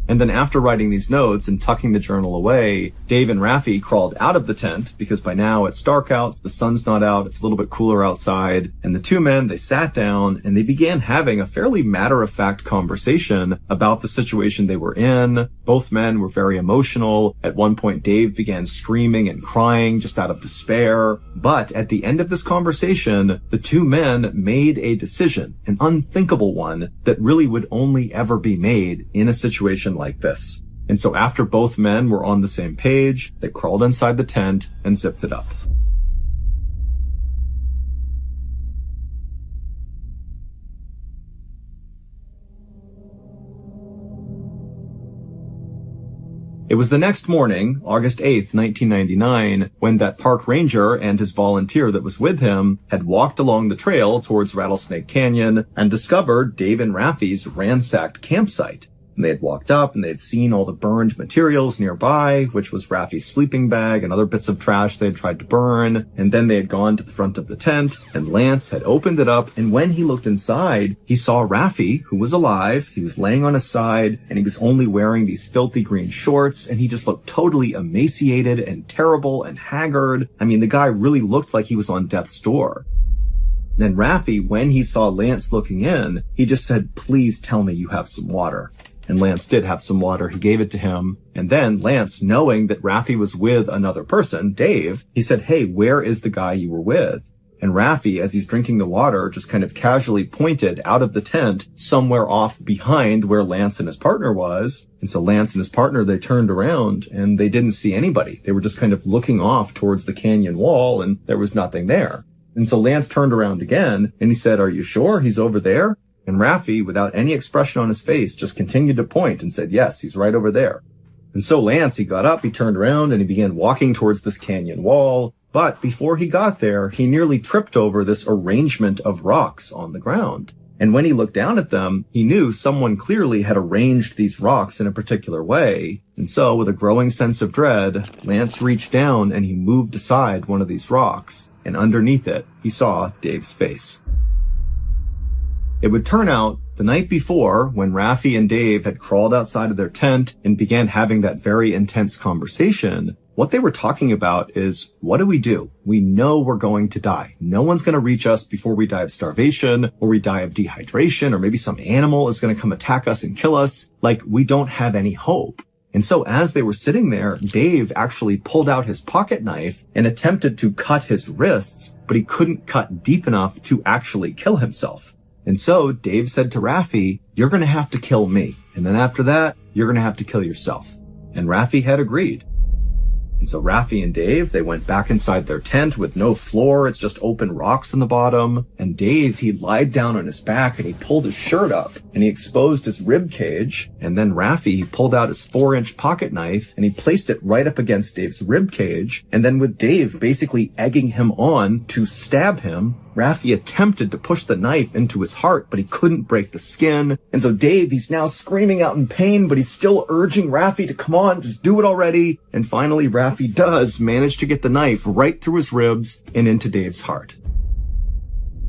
And then after writing these notes and tucking the journal away, Dave and Raffi crawled out of the tent because by now it's dark out, the sun's not out, it's a little bit cooler outside. And the two men, they sat down and they began having a fairly matter-of-fact conversation about the situation they were in. Both men were very emotional. At one point, Dave began screaming and crying just out of despair. But at the end of this conversation, the two men made a decision, an unthinkable one, that really would only ever be made in a situation like this. And so after both men were on the same page, they crawled inside the tent and zipped it up. It was the next morning, August 8th, 1999, when that park ranger and his volunteer that was with him had walked along the trail towards Rattlesnake Canyon and discovered Dave and Raffi's ransacked campsite. And they had walked up and they had seen all the burned materials nearby, which was Raffi's sleeping bag and other bits of trash they had tried to burn. And then they had gone to the front of the tent and Lance had opened it up. And when he looked inside, he saw Raffi, who was alive. He was laying on his side and he was only wearing these filthy green shorts. And he just looked totally emaciated and terrible and haggard. I mean, the guy really looked like he was on death's door. Then Raffi, when he saw Lance looking in, he just said, "Please tell me you have some water." And Lance did have some water. He gave it to him. And then Lance, knowing that Raffi was with another person, Dave, he said, "Hey, where is the guy you were with?" And Raffi, as he's drinking the water, just kind of casually pointed out of the tent somewhere off behind where Lance and his partner was. And so Lance and his partner, they turned around and they didn't see anybody. They were just kind of looking off towards the canyon wall and there was nothing there. And so Lance turned around again and he said, "Are you sure he's over there?" And Raffi, without any expression on his face, just continued to point and said, "Yes, he's right over there." And so Lance, he got up, he turned around, and he began walking towards this canyon wall. But before he got there, he nearly tripped over this arrangement of rocks on the ground. And when he looked down at them, he knew someone clearly had arranged these rocks in a particular way. And so, with a growing sense of dread, Lance reached down and he moved aside one of these rocks. And underneath it, he saw Dave's face. It would turn out, the night before, when Raffi and Dave had crawled outside of their tent and began having that very intense conversation, what they were talking about is, what do? We know we're going to die. No one's going to reach us before we die of starvation, or we die of dehydration, or maybe some animal is going to come attack us and kill us. Like, we don't have any hope. And so as they were sitting there, Dave actually pulled out his pocket knife and attempted to cut his wrists, but he couldn't cut deep enough to actually kill himself. And so Dave said to Raffi, "You're going to have to kill me. And then after that, you're going to have to kill yourself." And Raffi had agreed. And so Raffi and Dave, they went back inside their tent with no floor. It's just open rocks on the bottom. And Dave, he lied down on his back and he pulled his shirt up and he exposed his rib cage. And then Raffi, he pulled out his 4-inch pocket knife and he placed it right up against Dave's rib cage. And then with Dave basically egging him on to stab him, Raffi attempted to push the knife into his heart, but he couldn't break the skin. And so Dave, he's now screaming out in pain, but he's still urging Raffi to come on, just do it already. And finally, Raffi does manage to get the knife right through his ribs and into Dave's heart.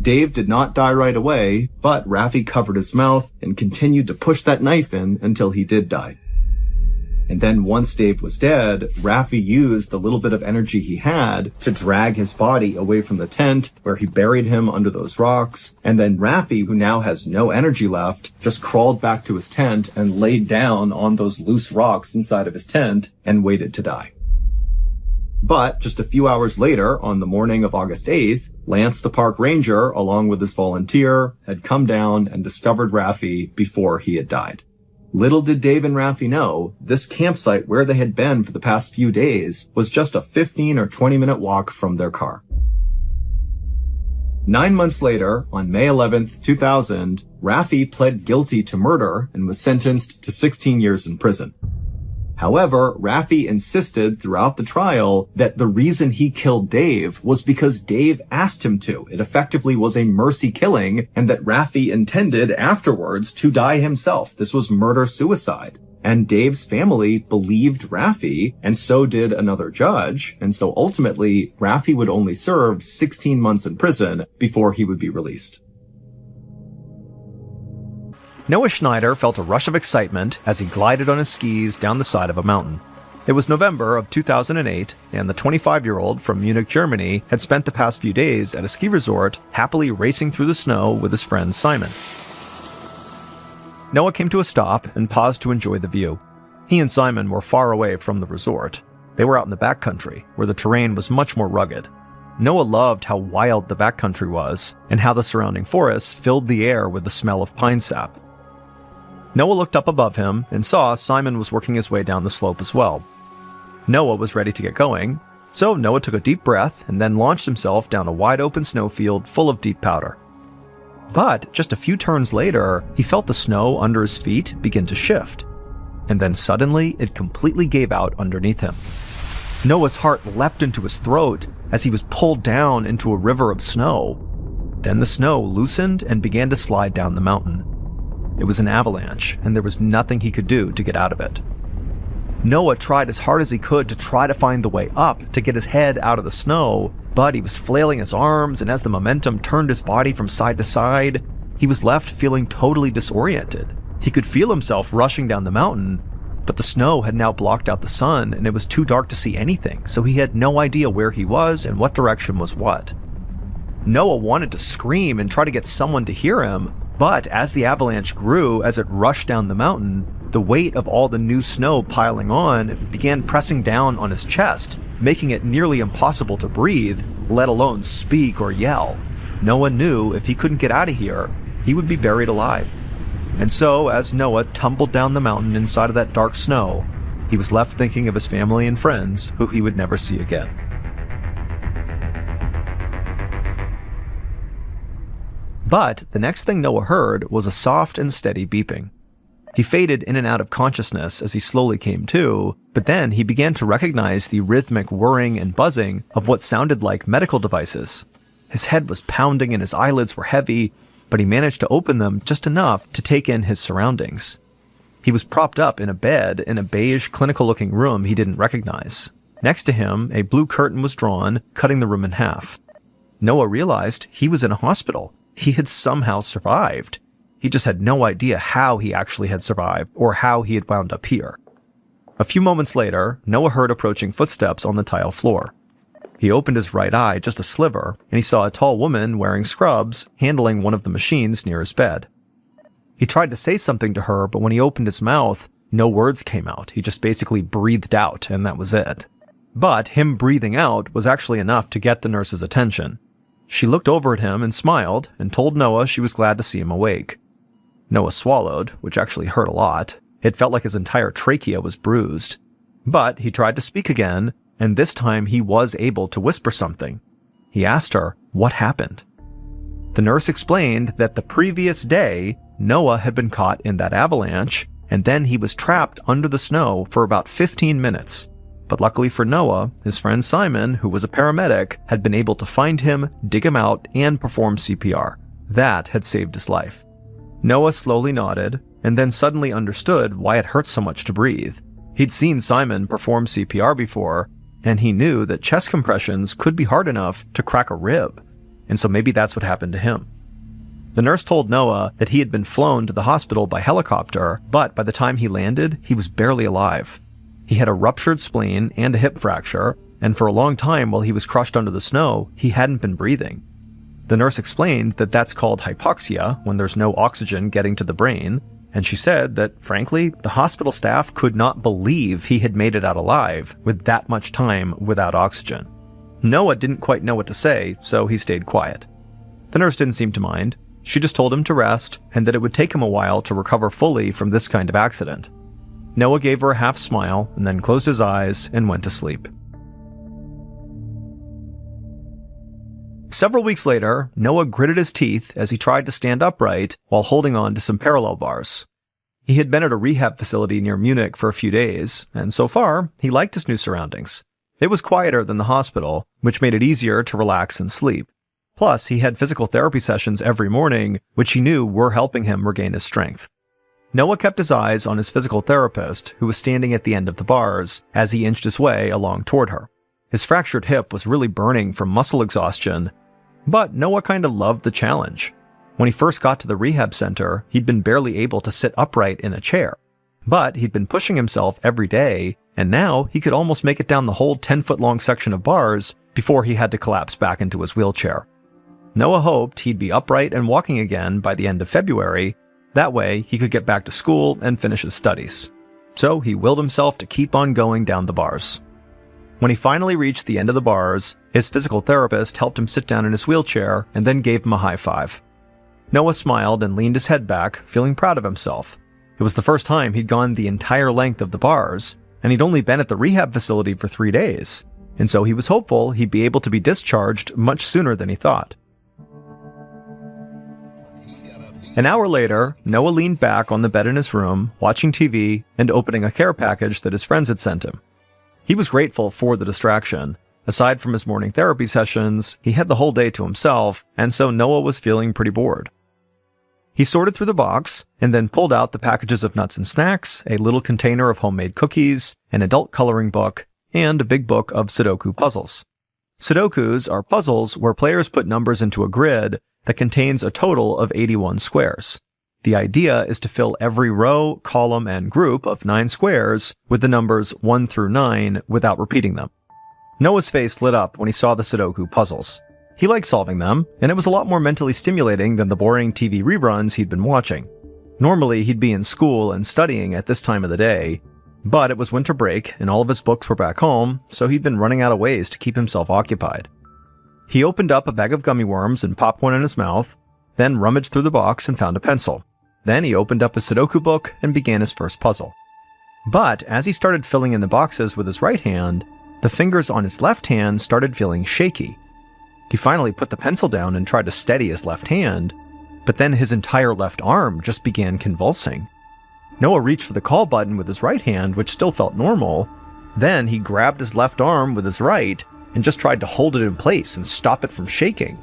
Dave did not die right away, but Raffi covered his mouth and continued to push that knife in until he did die. And then once Dave was dead, Raffi used the little bit of energy he had to drag his body away from the tent, where he buried him under those rocks. And then Raffi, who now has no energy left, just crawled back to his tent and laid down on those loose rocks inside of his tent and waited to die. But just a few hours later, on the morning of August 8th, Lance the park ranger, along with his volunteer, had come down and discovered Raffi before he had died. Little did Dave and Raffi know, this campsite where they had been for the past few days was just a 15 or 20-minute walk from their car. 9 months later, on May 11th, 2000, Raffi pled guilty to murder and was sentenced to 16 years in prison. However, Raffi insisted throughout the trial that the reason he killed Dave was because Dave asked him to. It effectively was a mercy killing, and that Raffi intended afterwards to die himself. This was murder-suicide. And Dave's family believed Raffi, and so did another judge, and so ultimately, Raffi would only serve 16 months in prison before he would be released. Noah Schneider felt a rush of excitement as he glided on his skis down the side of a mountain. It was November of 2008, and the 25-year-old from Munich, Germany, had spent the past few days at a ski resort, happily racing through the snow with his friend Simon. Noah came to a stop and paused to enjoy the view. He and Simon were far away from the resort. They were out in the backcountry, where the terrain was much more rugged. Noah loved how wild the backcountry was, and how the surrounding forests filled the air with the smell of pine sap. Noah looked up above him and saw Simon was working his way down the slope as well. Noah was ready to get going, so Noah took a deep breath and then launched himself down a wide-open snowfield full of deep powder. But just a few turns later, he felt the snow under his feet begin to shift, and then suddenly it completely gave out underneath him. Noah's heart leapt into his throat as he was pulled down into a river of snow. Then the snow loosened and began to slide down the mountain. It was an avalanche, and there was nothing he could do to get out of it. Noah tried as hard as he could to try to find the way up to get his head out of the snow, but he was flailing his arms, and as the momentum turned his body from side to side, he was left feeling totally disoriented. He could feel himself rushing down the mountain, but the snow had now blocked out the sun, and it was too dark to see anything, so he had no idea where he was and what direction was what. Noah wanted to scream and try to get someone to hear him, but as the avalanche grew, as it rushed down the mountain, the weight of all the new snow piling on began pressing down on his chest, making it nearly impossible to breathe, let alone speak or yell. Noah knew if he couldn't get out of here, he would be buried alive. And so, as Noah tumbled down the mountain inside of that dark snow, he was left thinking of his family and friends who he would never see again. But the next thing Noah heard was a soft and steady beeping. He faded in and out of consciousness as he slowly came to, but then he began to recognize the rhythmic whirring and buzzing of what sounded like medical devices. His head was pounding and his eyelids were heavy, but he managed to open them just enough to take in his surroundings. He was propped up in a bed in a beige, clinical-looking room he didn't recognize. Next to him, a blue curtain was drawn, cutting the room in half. Noah realized he was in a hospital. He had somehow survived. He just had no idea how he actually had survived or how he had wound up here. A few moments later, Noah heard approaching footsteps on the tile floor. He opened his right eye just a sliver, and he saw a tall woman wearing scrubs handling one of the machines near his bed. He tried to say something to her, but when he opened his mouth, no words came out. He just basically breathed out, and that was it. But him breathing out was actually enough to get the nurse's attention. She looked over at him and smiled and told Noah she was glad to see him awake. Noah swallowed, which actually hurt a lot. It felt like his entire trachea was bruised. But he tried to speak again, and this time he was able to whisper something. He asked her what happened. The nurse explained that the previous day, Noah had been caught in that avalanche, and then he was trapped under the snow for about 15 minutes. But luckily for Noah, his friend Simon, who was a paramedic, had been able to find him, dig him out, and perform CPR. That had saved his life. Noah slowly nodded, and then suddenly understood why it hurt so much to breathe. He'd seen Simon perform CPR before, and he knew that chest compressions could be hard enough to crack a rib, and so maybe that's what happened to him. The nurse told Noah that he had been flown to the hospital by helicopter, but by the time he landed, he was barely alive. He had a ruptured spleen and a hip fracture, and for a long time while he was crushed under the snow, he hadn't been breathing. The nurse explained that that's called hypoxia, when there's no oxygen getting to the brain, and she said that, frankly, the hospital staff could not believe he had made it out alive with that much time without oxygen. Noah didn't quite know what to say, so he stayed quiet. The nurse didn't seem to mind. She just told him to rest, and that it would take him a while to recover fully from this kind of accident. Noah gave her a half smile, and then closed his eyes and went to sleep. Several weeks later, Noah gritted his teeth as he tried to stand upright while holding on to some parallel bars. He had been at a rehab facility near Munich for a few days, and so far, he liked his new surroundings. It was quieter than the hospital, which made it easier to relax and sleep. Plus, he had physical therapy sessions every morning, which he knew were helping him regain his strength. Noah kept his eyes on his physical therapist, who was standing at the end of the bars, as he inched his way along toward her. His fractured hip was really burning from muscle exhaustion, but Noah kind of loved the challenge. When he first got to the rehab center, he'd been barely able to sit upright in a chair. But he'd been pushing himself every day, and now he could almost make it down the whole 10-foot-long section of bars before he had to collapse back into his wheelchair. Noah hoped he'd be upright and walking again by the end of February. That way, he could get back to school and finish his studies. So he willed himself to keep on going down the bars. When he finally reached the end of the bars, his physical therapist helped him sit down in his wheelchair and then gave him a high five. Noah smiled and leaned his head back, feeling proud of himself. It was the first time he'd gone the entire length of the bars, and he'd only been at the rehab facility for 3 days, and so he was hopeful he'd be able to be discharged much sooner than he thought. An hour later, Noah leaned back on the bed in his room, watching TV and opening a care package that his friends had sent him. He was grateful for the distraction. Aside from his morning therapy sessions, he had the whole day to himself, and so Noah was feeling pretty bored. He sorted through the box, and then pulled out the packages of nuts and snacks, a little container of homemade cookies, an adult coloring book, and a big book of Sudoku puzzles. Sudokus are puzzles where players put numbers into a grid that contains a total of 81 squares. The idea is to fill every row, column, and group of 9 squares with the numbers 1 through 9 without repeating them. Noah's face lit up when he saw the Sudoku puzzles. He liked solving them, and it was a lot more mentally stimulating than the boring TV reruns he'd been watching. Normally, he'd be in school and studying at this time of the day, but it was winter break and all of his books were back home, so he'd been running out of ways to keep himself occupied. He opened up a bag of gummy worms and popped one in his mouth, then rummaged through the box and found a pencil. Then he opened up his Sudoku book and began his first puzzle. But as he started filling in the boxes with his right hand, the fingers on his left hand started feeling shaky. He finally put the pencil down and tried to steady his left hand, but then his entire left arm just began convulsing. Noah reached for the call button with his right hand, which still felt normal. Then he grabbed his left arm with his right and just tried to hold it in place and stop it from shaking.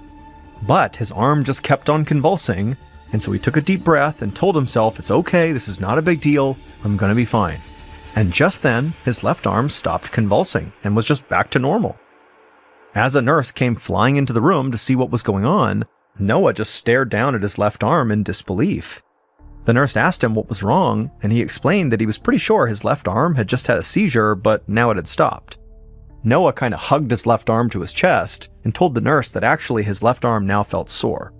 But his arm just kept on convulsing, and so he took a deep breath and told himself, "It's okay, this is not a big deal, I'm gonna be fine." And just then, his left arm stopped convulsing and was just back to normal. As a nurse came flying into the room to see what was going on, Noah just stared down at his left arm in disbelief. The nurse asked him what was wrong, and he explained that he was pretty sure his left arm had just had a seizure, but now it had stopped. Noah kind of hugged his left arm to his chest and told the nurse that actually his left arm now felt sore.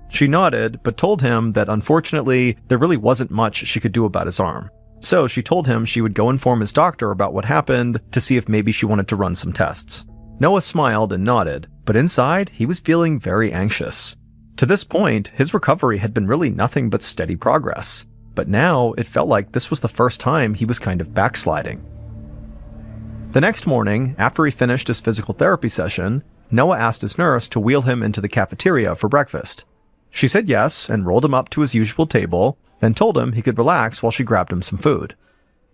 She nodded, but told him that unfortunately, there really wasn't much she could do about his arm. So she told him she would go inform his doctor about what happened to see if maybe she wanted to run some tests. Noah smiled and nodded, but inside, he was feeling very anxious. To this point, his recovery had been really nothing but steady progress. But now, it felt like this was the first time he was kind of backsliding. The next morning, after he finished his physical therapy session, Noah asked his nurse to wheel him into the cafeteria for breakfast. She said yes and rolled him up to his usual table, then told him he could relax while she grabbed him some food.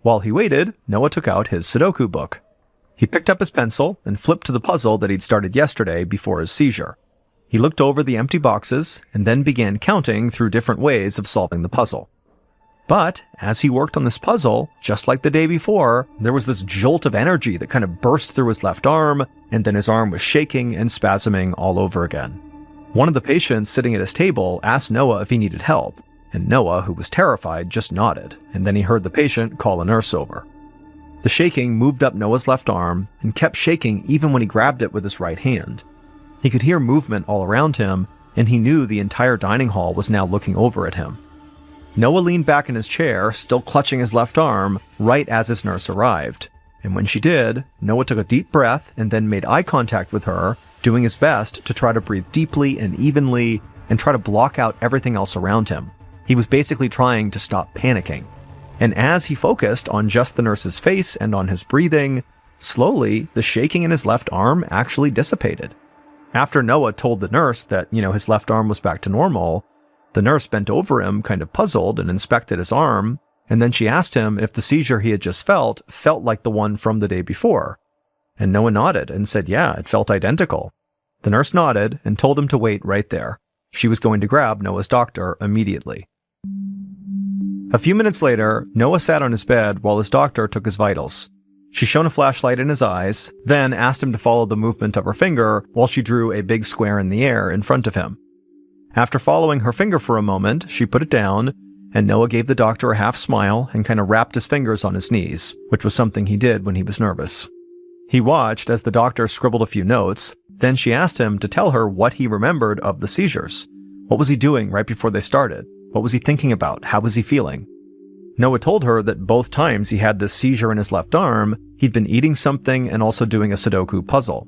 While he waited, Noah took out his Sudoku book. He picked up his pencil and flipped to the puzzle that he'd started yesterday before his seizure. He looked over the empty boxes and then began counting through different ways of solving the puzzle. But as he worked on this puzzle, just like the day before, there was this jolt of energy that kind of burst through his left arm, and then his arm was shaking and spasming all over again. One of the patients sitting at his table asked Noah if he needed help, and Noah, who was terrified, just nodded, and then he heard the patient call a nurse over. The shaking moved up Noah's left arm and kept shaking even when he grabbed it with his right hand. He could hear movement all around him, and he knew the entire dining hall was now looking over at him. Noah leaned back in his chair, still clutching his left arm, right as his nurse arrived. And when she did, Noah took a deep breath and then made eye contact with her, doing his best to try to breathe deeply and evenly and try to block out everything else around him. He was basically trying to stop panicking. And as he focused on just the nurse's face and on his breathing, slowly, the shaking in his left arm actually dissipated. After Noah told the nurse that, his left arm was back to normal, the nurse bent over him, kind of puzzled, and inspected his arm, and then she asked him if the seizure he had just felt like the one from the day before. And Noah nodded and said, yeah, it felt identical. The nurse nodded and told him to wait right there. She was going to grab Noah's doctor immediately. A few minutes later, Noah sat on his bed while his doctor took his vitals. She shone a flashlight in his eyes, then asked him to follow the movement of her finger while she drew a big square in the air in front of him. After following her finger for a moment, she put it down, and Noah gave the doctor a half smile and kind of wrapped his fingers on his knees, which was something he did when he was nervous. He watched as the doctor scribbled a few notes, then she asked him to tell her what he remembered of the seizures. What was he doing right before they started? What was he thinking about? How was he feeling? Noah told her that both times he had this seizure in his left arm, he'd been eating something and also doing a Sudoku puzzle.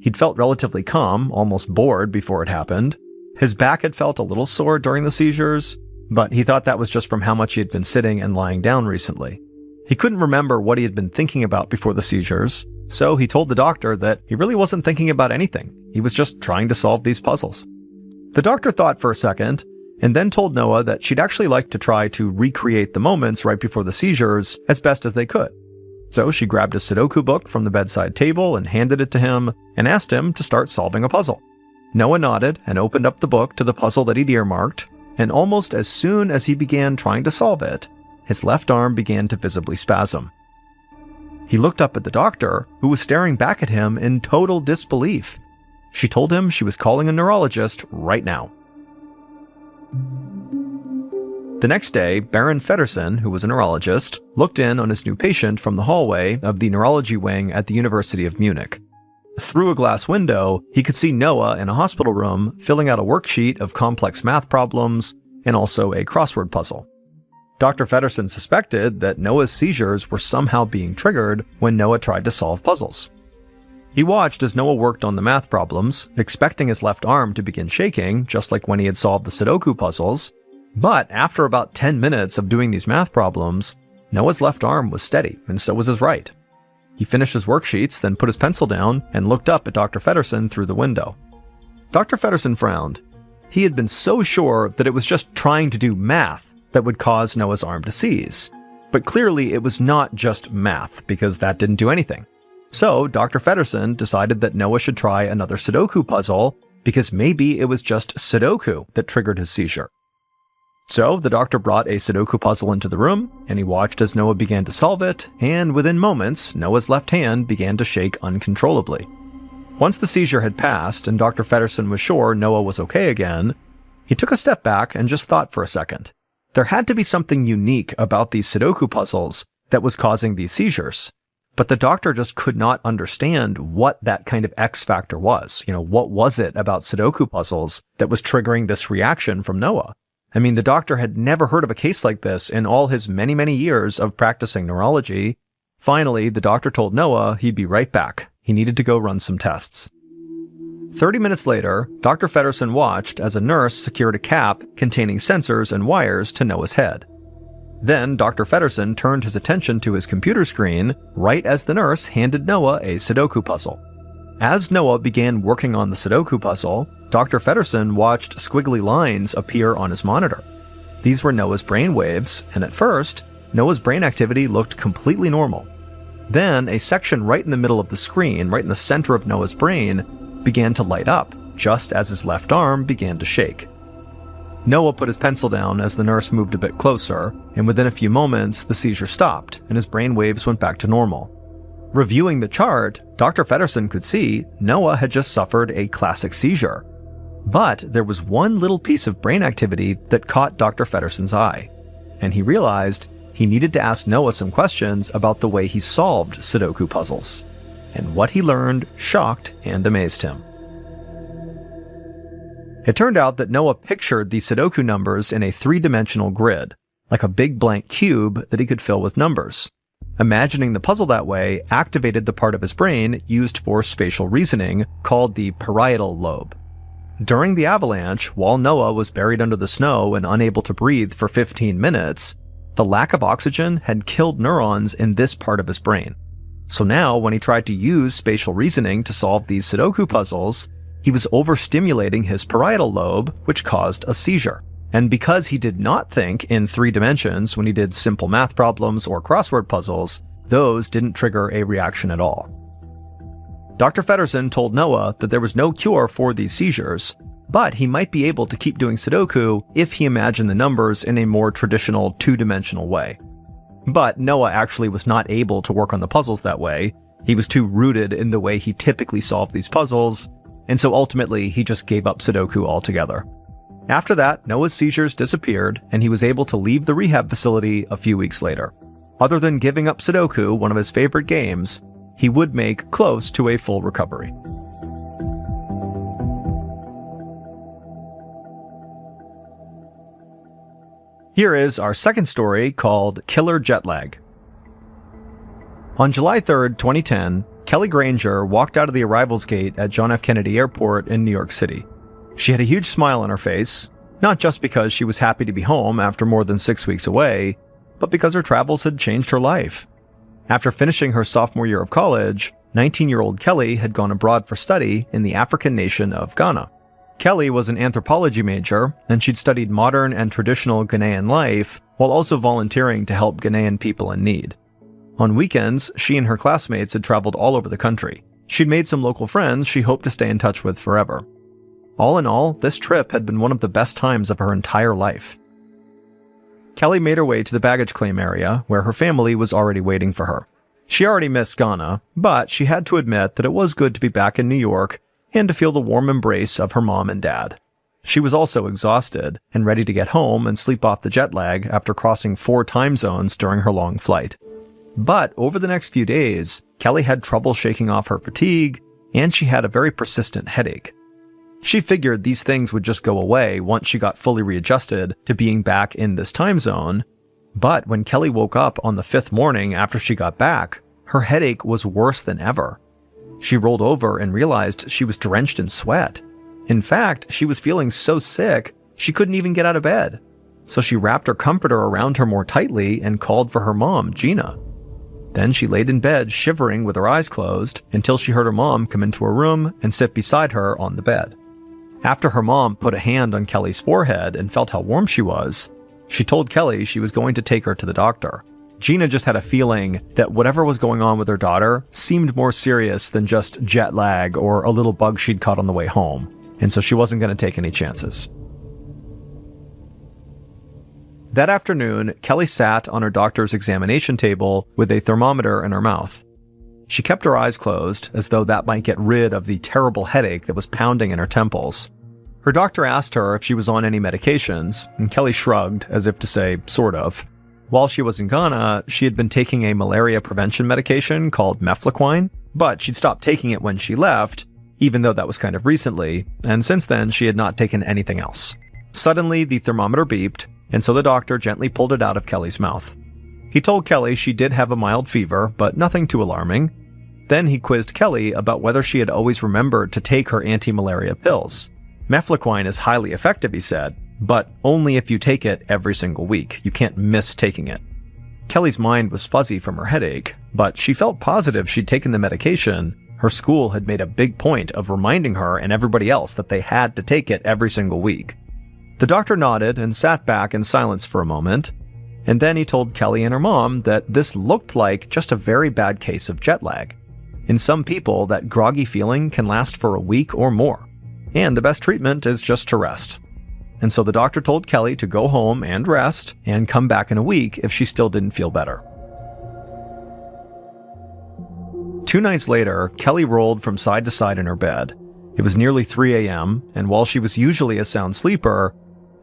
He'd felt relatively calm, almost bored before it happened. His back had felt a little sore during the seizures, but he thought that was just from how much he had been sitting and lying down recently. He couldn't remember what he had been thinking about before the seizures, so he told the doctor that he really wasn't thinking about anything. He was just trying to solve these puzzles. The doctor thought for a second, and then told Noah that she'd actually like to try to recreate the moments right before the seizures as best as they could. So she grabbed a Sudoku book from the bedside table and handed it to him and asked him to start solving a puzzle. Noah nodded and opened up the book to the puzzle that he'd earmarked, and almost as soon as he began trying to solve it, his left arm began to visibly spasm. He looked up at the doctor, who was staring back at him in total disbelief. She told him she was calling a neurologist right now. The next day, Baron Feddersen, who was a neurologist, looked in on his new patient from the hallway of the neurology wing at the University of Munich. Through a glass window, he could see Noah in a hospital room filling out a worksheet of complex math problems and also a crossword puzzle. Dr. Feddersen suspected that Noah's seizures were somehow being triggered when Noah tried to solve puzzles. He watched as Noah worked on the math problems, expecting his left arm to begin shaking, just like when he had solved the Sudoku puzzles. But after about 10 minutes of doing these math problems, Noah's left arm was steady, and so was his right. He finished his worksheets, then put his pencil down and looked up at Dr. Feddersen through the window. Dr. Feddersen frowned. He had been so sure that it was just trying to do math that would cause Noah's arm to seize. But clearly it was not just math, because that didn't do anything. So Dr. Feddersen decided that Noah should try another Sudoku puzzle, because maybe it was just Sudoku that triggered his seizure. So the doctor brought a Sudoku puzzle into the room, and he watched as Noah began to solve it, and within moments, Noah's left hand began to shake uncontrollably. Once the seizure had passed and Dr. Feddersen was sure Noah was okay again, he took a step back and just thought for a second. There had to be something unique about these Sudoku puzzles that was causing these seizures. But the doctor just could not understand what that kind of X factor was. What was it about Sudoku puzzles that was triggering this reaction from Noah? I mean, the doctor had never heard of a case like this in all his many, many years of practicing neurology. Finally, the doctor told Noah he'd be right back. He needed to go run some tests. 30 minutes later, Dr. Feddersen watched as a nurse secured a cap containing sensors and wires to Noah's head. Then Dr. Feddersen turned his attention to his computer screen right as the nurse handed Noah a Sudoku puzzle. As Noah began working on the Sudoku puzzle, Dr. Feddersen watched squiggly lines appear on his monitor. These were Noah's brain waves, and at first, Noah's brain activity looked completely normal. Then, a section right in the middle of the screen, right in the center of Noah's brain, began to light up, just as his left arm began to shake. Noah put his pencil down as the nurse moved a bit closer, and within a few moments, the seizure stopped, and his brain waves went back to normal. Reviewing the chart, Dr. Feddersen could see Noah had just suffered a classic seizure. But there was one little piece of brain activity that caught Dr. Feddersen's eye, and he realized he needed to ask Noah some questions about the way he solved Sudoku puzzles. And what he learned shocked and amazed him. It turned out that Noah pictured the Sudoku numbers in a 3-dimensional grid, like a big blank cube that he could fill with numbers. Imagining the puzzle that way activated the part of his brain used for spatial reasoning called the parietal lobe. During the avalanche, while Noah was buried under the snow and unable to breathe for 15 minutes, the lack of oxygen had killed neurons in this part of his brain. So now, when he tried to use spatial reasoning to solve these Sudoku puzzles, he was overstimulating his parietal lobe, which caused a seizure. And because he did not think in 3 dimensions when he did simple math problems or crossword puzzles, those didn't trigger a reaction at all. Dr. Feddersen told Noah that there was no cure for these seizures, but he might be able to keep doing Sudoku if he imagined the numbers in a more traditional 2-dimensional way. But Noah actually was not able to work on the puzzles that way. He was too rooted in the way he typically solved these puzzles, and so ultimately he just gave up Sudoku altogether. After that, Noah's seizures disappeared, and he was able to leave the rehab facility a few weeks later. Other than giving up Sudoku, one of his favorite games, he would make close to a full recovery. Here is our second story called Killer Jet Lag. On July 3rd, 2010, Kelly Granger walked out of the arrivals gate at John F. Kennedy Airport in New York City. She had a huge smile on her face, not just because she was happy to be home after more than 6 weeks away, but because her travels had changed her life. After finishing her sophomore year of college, 19-year-old Kelly had gone abroad for study in the African nation of Ghana. Kelly was an anthropology major, and she'd studied modern and traditional Ghanaian life while also volunteering to help Ghanaian people in need. On weekends, she and her classmates had traveled all over the country. She'd made some local friends she hoped to stay in touch with forever. All in all, this trip had been one of the best times of her entire life. Kelly made her way to the baggage claim area, where her family was already waiting for her. She already missed Ghana, but she had to admit that it was good to be back in New York and to feel the warm embrace of her mom and dad. She was also exhausted and ready to get home and sleep off the jet lag after crossing 4 time zones during her long flight. But over the next few days, Kelly had trouble shaking off her fatigue, and she had a very persistent headache. She figured these things would just go away once she got fully readjusted to being back in this time zone, but when Kelly woke up on the 5th morning after she got back, her headache was worse than ever. She rolled over and realized she was drenched in sweat. In fact, she was feeling so sick, she couldn't even get out of bed. So she wrapped her comforter around her more tightly and called for her mom, Gina. Then she laid in bed shivering with her eyes closed until she heard her mom come into her room and sit beside her on the bed. After her mom put a hand on Kelly's forehead and felt how warm she was, she told Kelly she was going to take her to the doctor. Gina just had a feeling that whatever was going on with her daughter seemed more serious than just jet lag or a little bug she'd caught on the way home, and so she wasn't going to take any chances. That afternoon, Kelly sat on her doctor's examination table with a thermometer in her mouth. She kept her eyes closed, as though that might get rid of the terrible headache that was pounding in her temples. Her doctor asked her if she was on any medications, and Kelly shrugged, as if to say, sort of. While she was in Ghana, she had been taking a malaria prevention medication called mefloquine, but she'd stopped taking it when she left, even though that was kind of recently, and since then she had not taken anything else. Suddenly, the thermometer beeped, and so the doctor gently pulled it out of Kelly's mouth. He told Kelly she did have a mild fever, but nothing too alarming. Then he quizzed Kelly about whether she had always remembered to take her anti-malaria pills. Mefloquine is highly effective, he said, but only if you take it every single week. You can't miss taking it. Kelly's mind was fuzzy from her headache, but she felt positive she'd taken the medication. Her school had made a big point of reminding her and everybody else that they had to take it every single week. The doctor nodded and sat back in silence for a moment, and then he told Kelly and her mom that this looked like just a very bad case of jet lag. In some people, that groggy feeling can last for a week or more, and the best treatment is just to rest. And so the doctor told Kelly to go home and rest and come back in a week if she still didn't feel better. 2 nights later, Kelly rolled from side to side in her bed. It was nearly 3 a.m., and while she was usually a sound sleeper,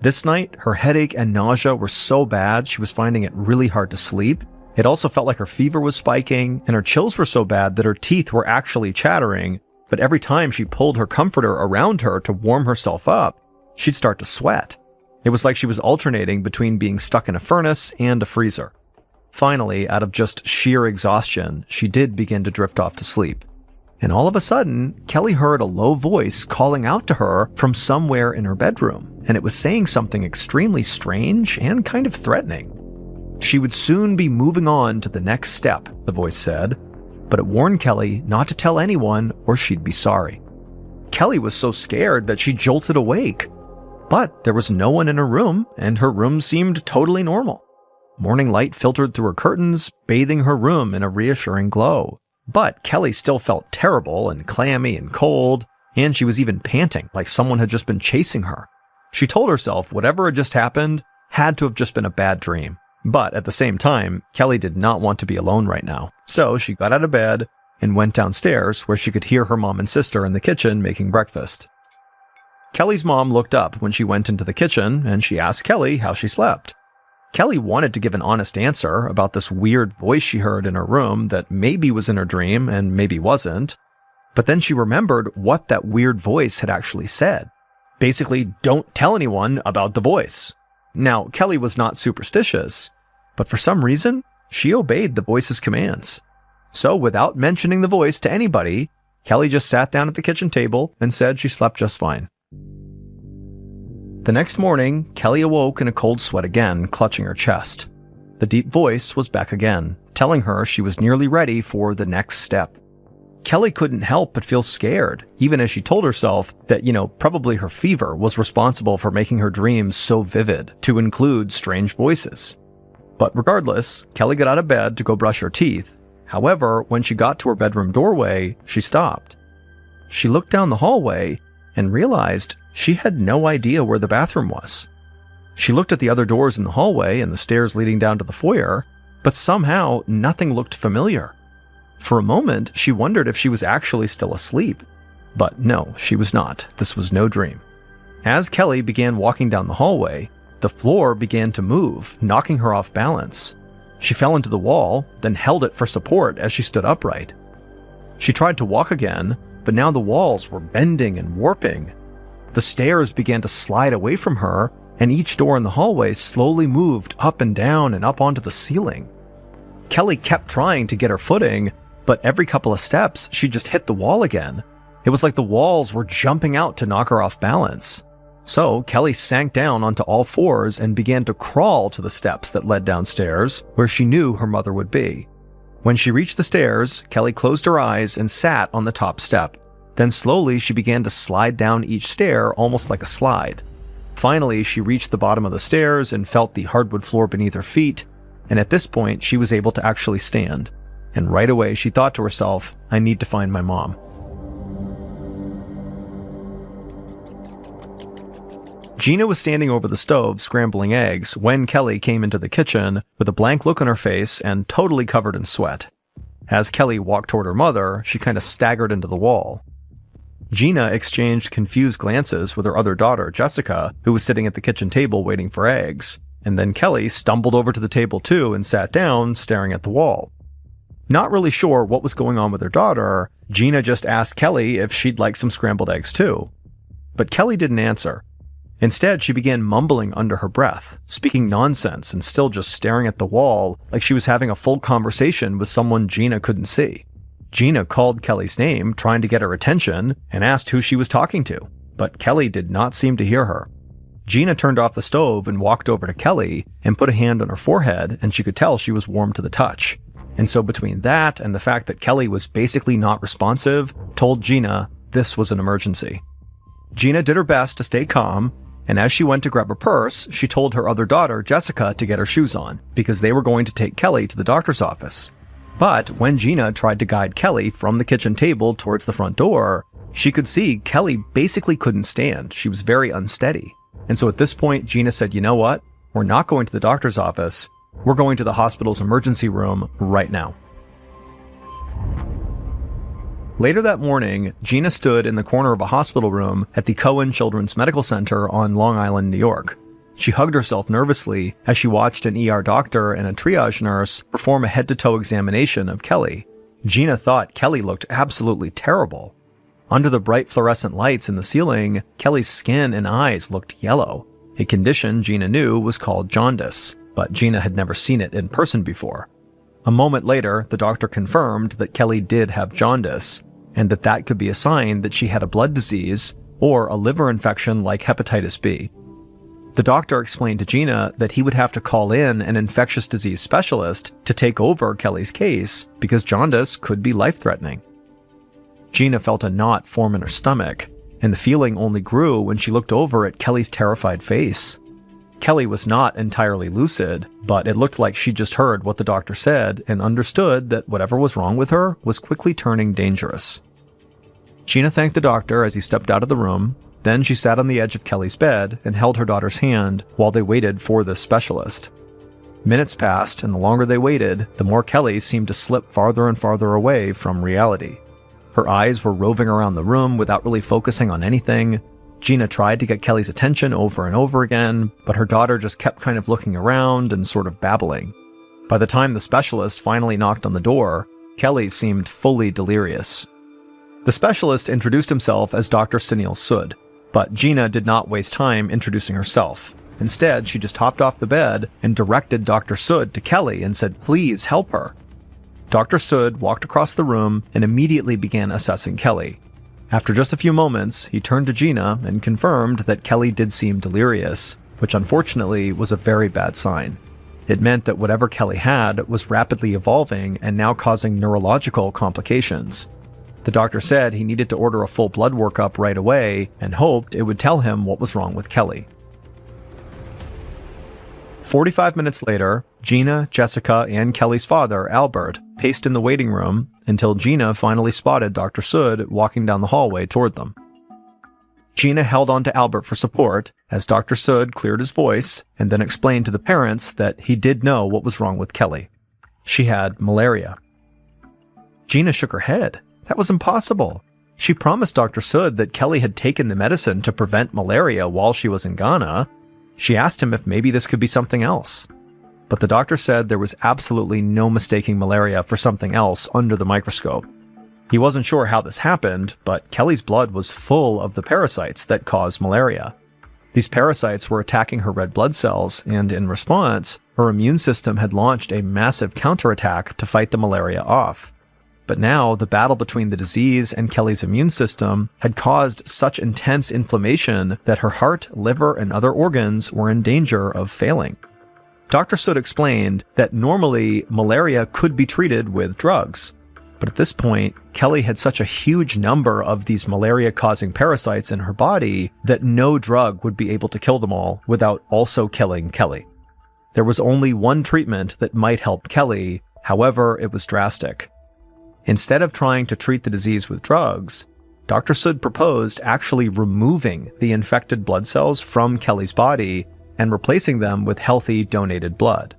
This night, her headache and nausea were so bad she was finding it really hard to sleep. It also felt like her fever was spiking, and her chills were so bad that her teeth were actually chattering, but every time she pulled her comforter around her to warm herself up, she'd start to sweat. It was like she was alternating between being stuck in a furnace and a freezer. Finally, out of just sheer exhaustion, she did begin to drift off to sleep. And all of a sudden, Kelly heard a low voice calling out to her from somewhere in her bedroom, and it was saying something extremely strange and kind of threatening. She would soon be moving on to the next step, the voice said, but it warned Kelly not to tell anyone or she'd be sorry. Kelly was so scared that she jolted awake. But there was no one in her room, and her room seemed totally normal. Morning light filtered through her curtains, bathing her room in a reassuring glow. But Kelly still felt terrible and clammy and cold, and she was even panting like someone had just been chasing her. She told herself whatever had just happened had to have just been a bad dream. But at the same time, Kelly did not want to be alone right now. So she got out of bed and went downstairs where she could hear her mom and sister in the kitchen making breakfast. Kelly's mom looked up when she went into the kitchen and she asked Kelly how she slept. Kelly wanted to give an honest answer about this weird voice she heard in her room that maybe was in her dream and maybe wasn't. But then she remembered what that weird voice had actually said. Basically, don't tell anyone about the voice. Now, Kelly was not superstitious, but for some reason, she obeyed the voice's commands. So without mentioning the voice to anybody, Kelly just sat down at the kitchen table and said she slept just fine. The next morning, Kelly awoke in a cold sweat again, clutching her chest. The deep voice was back again, telling her she was nearly ready for the next step. Kelly couldn't help but feel scared, even as she told herself that, probably her fever was responsible for making her dreams so vivid, to include strange voices. But regardless, Kelly got out of bed to go brush her teeth. However, when she got to her bedroom doorway, she stopped. She looked down the hallway and realized she had no idea where the bathroom was. She looked at the other doors in the hallway and the stairs leading down to the foyer, but somehow nothing looked familiar. For a moment, she wondered if she was actually still asleep. But no, she was not. This was no dream. As Kelly began walking down the hallway, the floor began to move, knocking her off balance. She fell into the wall, then held it for support as she stood upright. She tried to walk again, but now the walls were bending and warping. The stairs began to slide away from her, and each door in the hallway slowly moved up and down and up onto the ceiling. Kelly kept trying to get her footing, but every couple of steps, she just hit the wall again. It was like the walls were jumping out to knock her off balance. So Kelly sank down onto all fours and began to crawl to the steps that led downstairs, where she knew her mother would be. When she reached the stairs, Kelly closed her eyes and sat on the top step. Then slowly she began to slide down each stair almost like a slide. Finally, she reached the bottom of the stairs and felt the hardwood floor beneath her feet, and at this point she was able to actually stand. And right away she thought to herself, I need to find my mom. Gina was standing over the stove scrambling eggs when Kelly came into the kitchen with a blank look on her face and totally covered in sweat. As Kelly walked toward her mother, she kind of staggered into the wall. Gina exchanged confused glances with her other daughter, Jessica, who was sitting at the kitchen table waiting for eggs, and then Kelly stumbled over to the table too and sat down, staring at the wall. Not really sure what was going on with her daughter, Gina just asked Kelly if she'd like some scrambled eggs too. But Kelly didn't answer. Instead, she began mumbling under her breath, speaking nonsense and still just staring at the wall like she was having a full conversation with someone Gina couldn't see. Gina called Kelly's name, trying to get her attention, and asked who she was talking to, but Kelly did not seem to hear her. Gina turned off the stove and walked over to Kelly and put a hand on her forehead, and she could tell she was warm to the touch. And so between that and the fact that Kelly was basically not responsive, told Gina this was an emergency. Gina did her best to stay calm, and as she went to grab her purse, she told her other daughter, Jessica, to get her shoes on, because they were going to take Kelly to the doctor's office. But when Gina tried to guide Kelly from the kitchen table towards the front door, she could see Kelly basically couldn't stand. She was very unsteady. And so at this point, Gina said, you know what? We're not going to the doctor's office. We're going to the hospital's emergency room right now. Later that morning, Gina stood in the corner of a hospital room at the Cohen Children's Medical Center on Long Island, New York. She hugged herself nervously as she watched an ER doctor and a triage nurse perform a head-to-toe examination of Kelly. Gina thought Kelly looked absolutely terrible. Under the bright fluorescent lights in the ceiling, Kelly's skin and eyes looked yellow, a condition Gina knew was called jaundice, but Gina had never seen it in person before. A moment later, the doctor confirmed that Kelly did have jaundice, and that could be a sign that she had a blood disease or a liver infection like hepatitis B. The doctor explained to Gina that he would have to call in an infectious disease specialist to take over Kelly's case because jaundice could be life-threatening. Gina felt a knot form in her stomach, and the feeling only grew when she looked over at Kelly's terrified face. Kelly was not entirely lucid, but it looked like she just heard what the doctor said and understood that whatever was wrong with her was quickly turning dangerous. Gina thanked the doctor as he stepped out of the room. Then she sat on the edge of Kelly's bed and held her daughter's hand while they waited for this specialist. Minutes passed, and the longer they waited, the more Kelly seemed to slip farther and farther away from reality. Her eyes were roving around the room without really focusing on anything. Gina tried to get Kelly's attention over and over again, but her daughter just kept kind of looking around and sort of babbling. By the time the specialist finally knocked on the door, Kelly seemed fully delirious. The specialist introduced himself as Dr. Sunil Sood, but Gina did not waste time introducing herself. Instead, she just hopped off the bed and directed Dr. Sood to Kelly and said, "Please help her." Dr. Sood walked across the room and immediately began assessing Kelly. After just a few moments, he turned to Gina and confirmed that Kelly did seem delirious, which unfortunately was a very bad sign. It meant that whatever Kelly had was rapidly evolving and now causing neurological complications. The doctor said he needed to order a full blood workup right away and hoped it would tell him what was wrong with Kelly. 45 minutes later, Gina, Jessica, and Kelly's father, Albert, paced in the waiting room until Gina finally spotted Dr. Sood walking down the hallway toward them. Gina held on to Albert for support as Dr. Sood cleared his voice and then explained to the parents that he did know what was wrong with Kelly. She had malaria. Gina shook her head. That was impossible. She promised Dr. Sood that Kelly had taken the medicine to prevent malaria while she was in Ghana. She asked him if maybe this could be something else. But the doctor said there was absolutely no mistaking malaria for something else under the microscope. He wasn't sure how this happened, but Kelly's blood was full of the parasites that cause malaria. These parasites were attacking her red blood cells, and in response, her immune system had launched a massive counterattack to fight the malaria off. But now, the battle between the disease and Kelly's immune system had caused such intense inflammation that her heart, liver, and other organs were in danger of failing. Dr. Sood explained that normally malaria could be treated with drugs. But at this point, Kelly had such a huge number of these malaria-causing parasites in her body that no drug would be able to kill them all without also killing Kelly. There was only one treatment that might help Kelly, however, it was drastic. Instead of trying to treat the disease with drugs, Dr. Sood proposed actually removing the infected blood cells from Kelly's body and replacing them with healthy donated blood.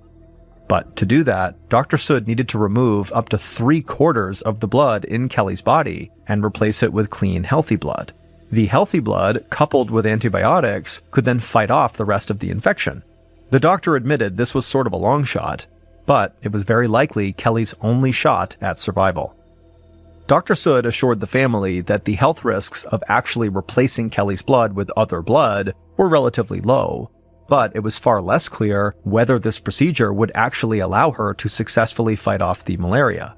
But to do that, Dr. Sood needed to remove up to 3/4 of the blood in Kelly's body and replace it with clean, healthy blood. The healthy blood, coupled with antibiotics, could then fight off the rest of the infection. The doctor admitted this was sort of a long shot, but it was very likely Kelly's only shot at survival. Dr. Sood assured the family that the health risks of actually replacing Kelly's blood with other blood were relatively low, but it was far less clear whether this procedure would actually allow her to successfully fight off the malaria.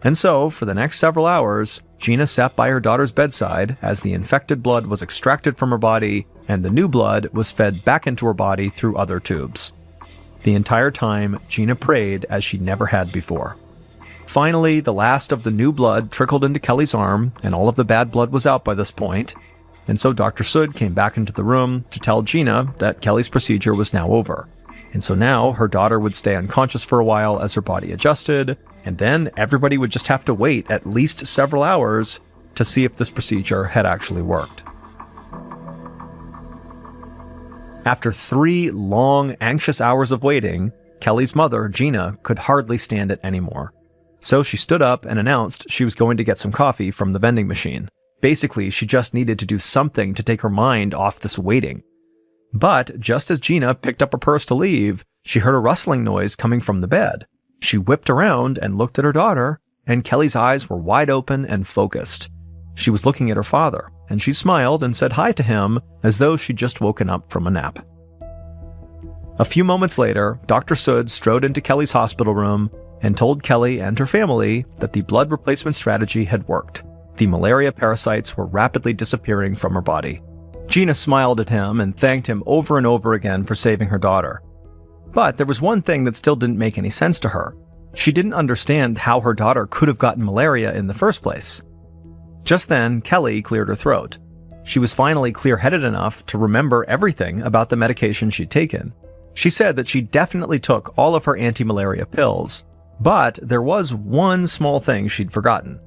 And so, for the next several hours, Gina sat by her daughter's bedside as the infected blood was extracted from her body and the new blood was fed back into her body through other tubes. The entire time, Gina prayed as she never had before. Finally, the last of the new blood trickled into Kelly's arm, and all of the bad blood was out by this point. And so Dr. Sood came back into the room to tell Gina that Kelly's procedure was now over. And so now her daughter would stay unconscious for a while as her body adjusted, and then everybody would just have to wait at least several hours to see if this procedure had actually worked. After 3 long, anxious hours of waiting, Kelly's mother, Gina, could hardly stand it anymore. So she stood up and announced she was going to get some coffee from the vending machine. Basically, she just needed to do something to take her mind off this waiting. But just as Gina picked up her purse to leave, she heard a rustling noise coming from the bed. She whipped around and looked at her daughter, and Kelly's eyes were wide open and focused. She was looking at her father, and she smiled and said hi to him as though she'd just woken up from a nap. A few moments later, Dr. Sood strode into Kelly's hospital room and told Kelly and her family that the blood replacement strategy had worked. The malaria parasites were rapidly disappearing from her body. Gina smiled at him and thanked him over and over again for saving her daughter. But there was one thing that still didn't make any sense to her. She didn't understand how her daughter could have gotten malaria in the first place. Just then, Kelly cleared her throat. She was finally clear-headed enough to remember everything about the medication she'd taken. She said that she definitely took all of her anti-malaria pills, but there was one small thing she'd forgotten.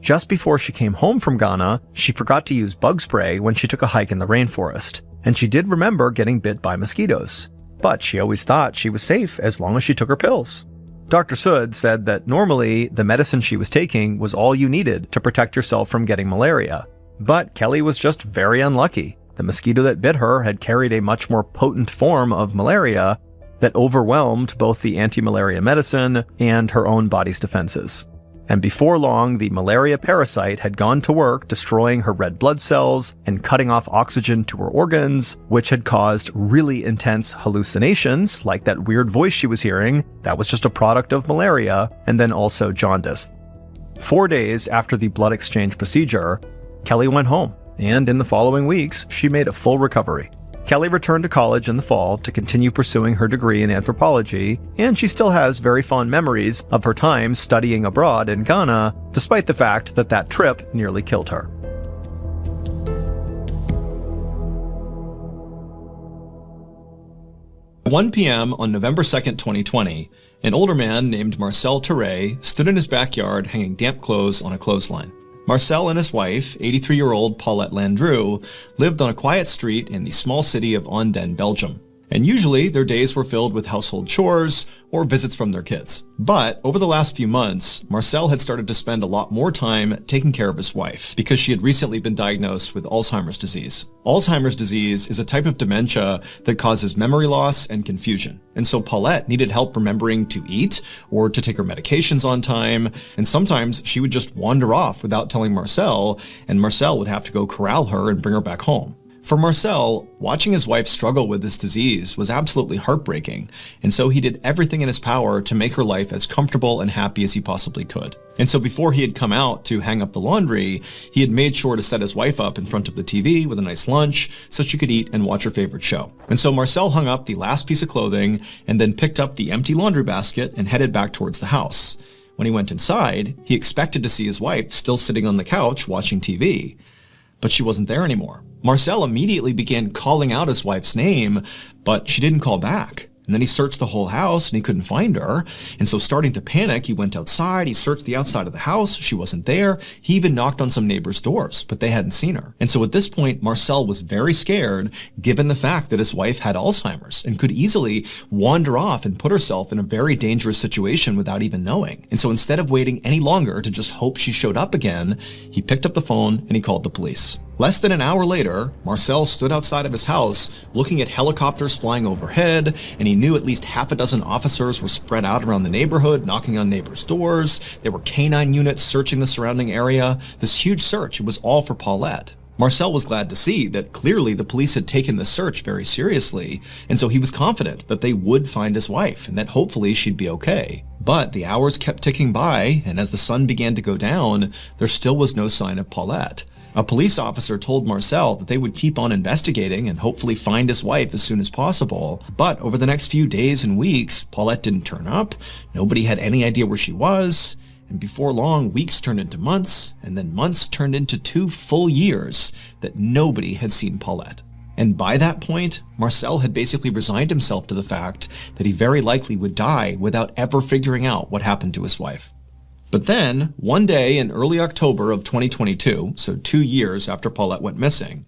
Just before she came home from Ghana, she forgot to use bug spray when she took a hike in the rainforest, and she did remember getting bit by mosquitoes. But she always thought she was safe as long as she took her pills. Dr. Sood said that normally the medicine she was taking was all you needed to protect yourself from getting malaria. But Kelly was just very unlucky. The mosquito that bit her had carried a much more potent form of malaria that overwhelmed both the anti-malaria medicine and her own body's defenses. And before long, the malaria parasite had gone to work destroying her red blood cells and cutting off oxygen to her organs, which had caused really intense hallucinations, like that weird voice she was hearing. That was just a product of malaria, and then also jaundice. 4 days after the blood exchange procedure, Kelly went home, and in the following weeks, she made a full recovery. Kelly returned to college in the fall to continue pursuing her degree in anthropology, and she still has very fond memories of her time studying abroad in Ghana, despite the fact that that trip nearly killed her. At 1 p.m. on November 2nd, 2020, an older man named Marcel Touré stood in his backyard hanging damp clothes on a clothesline. Marcel and his wife, 83-year-old Paulette Landru, lived on a quiet street in the small city of Anden, Belgium. And usually, their days were filled with household chores or visits from their kids. But over the last few months, Marcel had started to spend a lot more time taking care of his wife because she had recently been diagnosed with Alzheimer's disease. Alzheimer's disease is a type of dementia that causes memory loss and confusion. And so Paulette needed help remembering to eat or to take her medications on time. And sometimes she would just wander off without telling Marcel, and Marcel would have to go corral her and bring her back home. For Marcel, watching his wife struggle with this disease was absolutely heartbreaking, and so he did everything in his power to make her life as comfortable and happy as he possibly could. And so before he had come out to hang up the laundry, he had made sure to set his wife up in front of the TV with a nice lunch so she could eat and watch her favorite show. And so Marcel hung up the last piece of clothing and then picked up the empty laundry basket and headed back towards the house. When he went inside, he expected to see his wife still sitting on the couch watching TV, but she wasn't there anymore. Marcel immediately began calling out his wife's name, but she didn't call back. And then he searched the whole house and he couldn't find her. And so starting to panic, he went outside, he searched the outside of the house, she wasn't there. He even knocked on some neighbors' doors, but they hadn't seen her. And so at this point, Marcel was very scared, given the fact that his wife had Alzheimer's and could easily wander off and put herself in a very dangerous situation without even knowing. And so instead of waiting any longer to just hope she showed up again, he picked up the phone and he called the police. Less than an hour later, Marcel stood outside of his house looking at helicopters flying overhead, and he knew at least half a dozen officers were spread out around the neighborhood, knocking on neighbors' doors. There were canine units searching the surrounding area. This huge search, it was all for Paulette. Marcel was glad to see that clearly the police had taken the search very seriously, and so he was confident that they would find his wife and that hopefully she'd be okay. But the hours kept ticking by, and as the sun began to go down, there still was no sign of Paulette. A police officer told Marcel that they would keep on investigating and hopefully find his wife as soon as possible. But over the next few days and weeks, Paulette didn't turn up, nobody had any idea where she was, and before long, weeks turned into months, and then months turned into 2 full years that nobody had seen Paulette. And by that point, Marcel had basically resigned himself to the fact that he very likely would die without ever figuring out what happened to his wife. But then, one day in early October of 2022, so 2 years after Paulette went missing,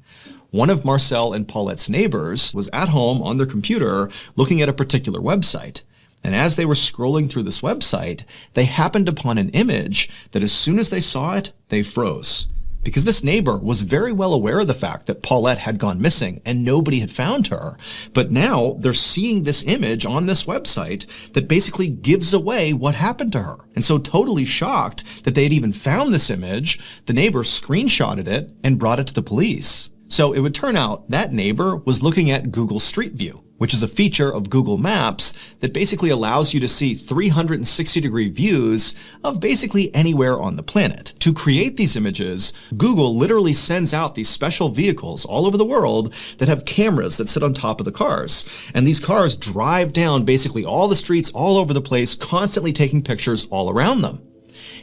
one of Marcel and Paulette's neighbors was at home on their computer looking at a particular website. And as they were scrolling through this website, they happened upon an image that as soon as they saw it, they froze. because this neighbor was very well aware of the fact that Paulette had gone missing and nobody had found her. But now they're seeing this image on this website that basically gives away what happened to her. And so totally shocked that they had even found this image, the neighbor screenshotted it and brought it to the police. So it would turn out that neighbor was looking at Google Street View, which is a feature of Google Maps that basically allows you to see 360-degree views of basically anywhere on the planet. To create these images, Google literally sends out these special vehicles all over the world that have cameras that sit on top of the cars. And these cars drive down basically all the streets all over the place, constantly taking pictures all around them.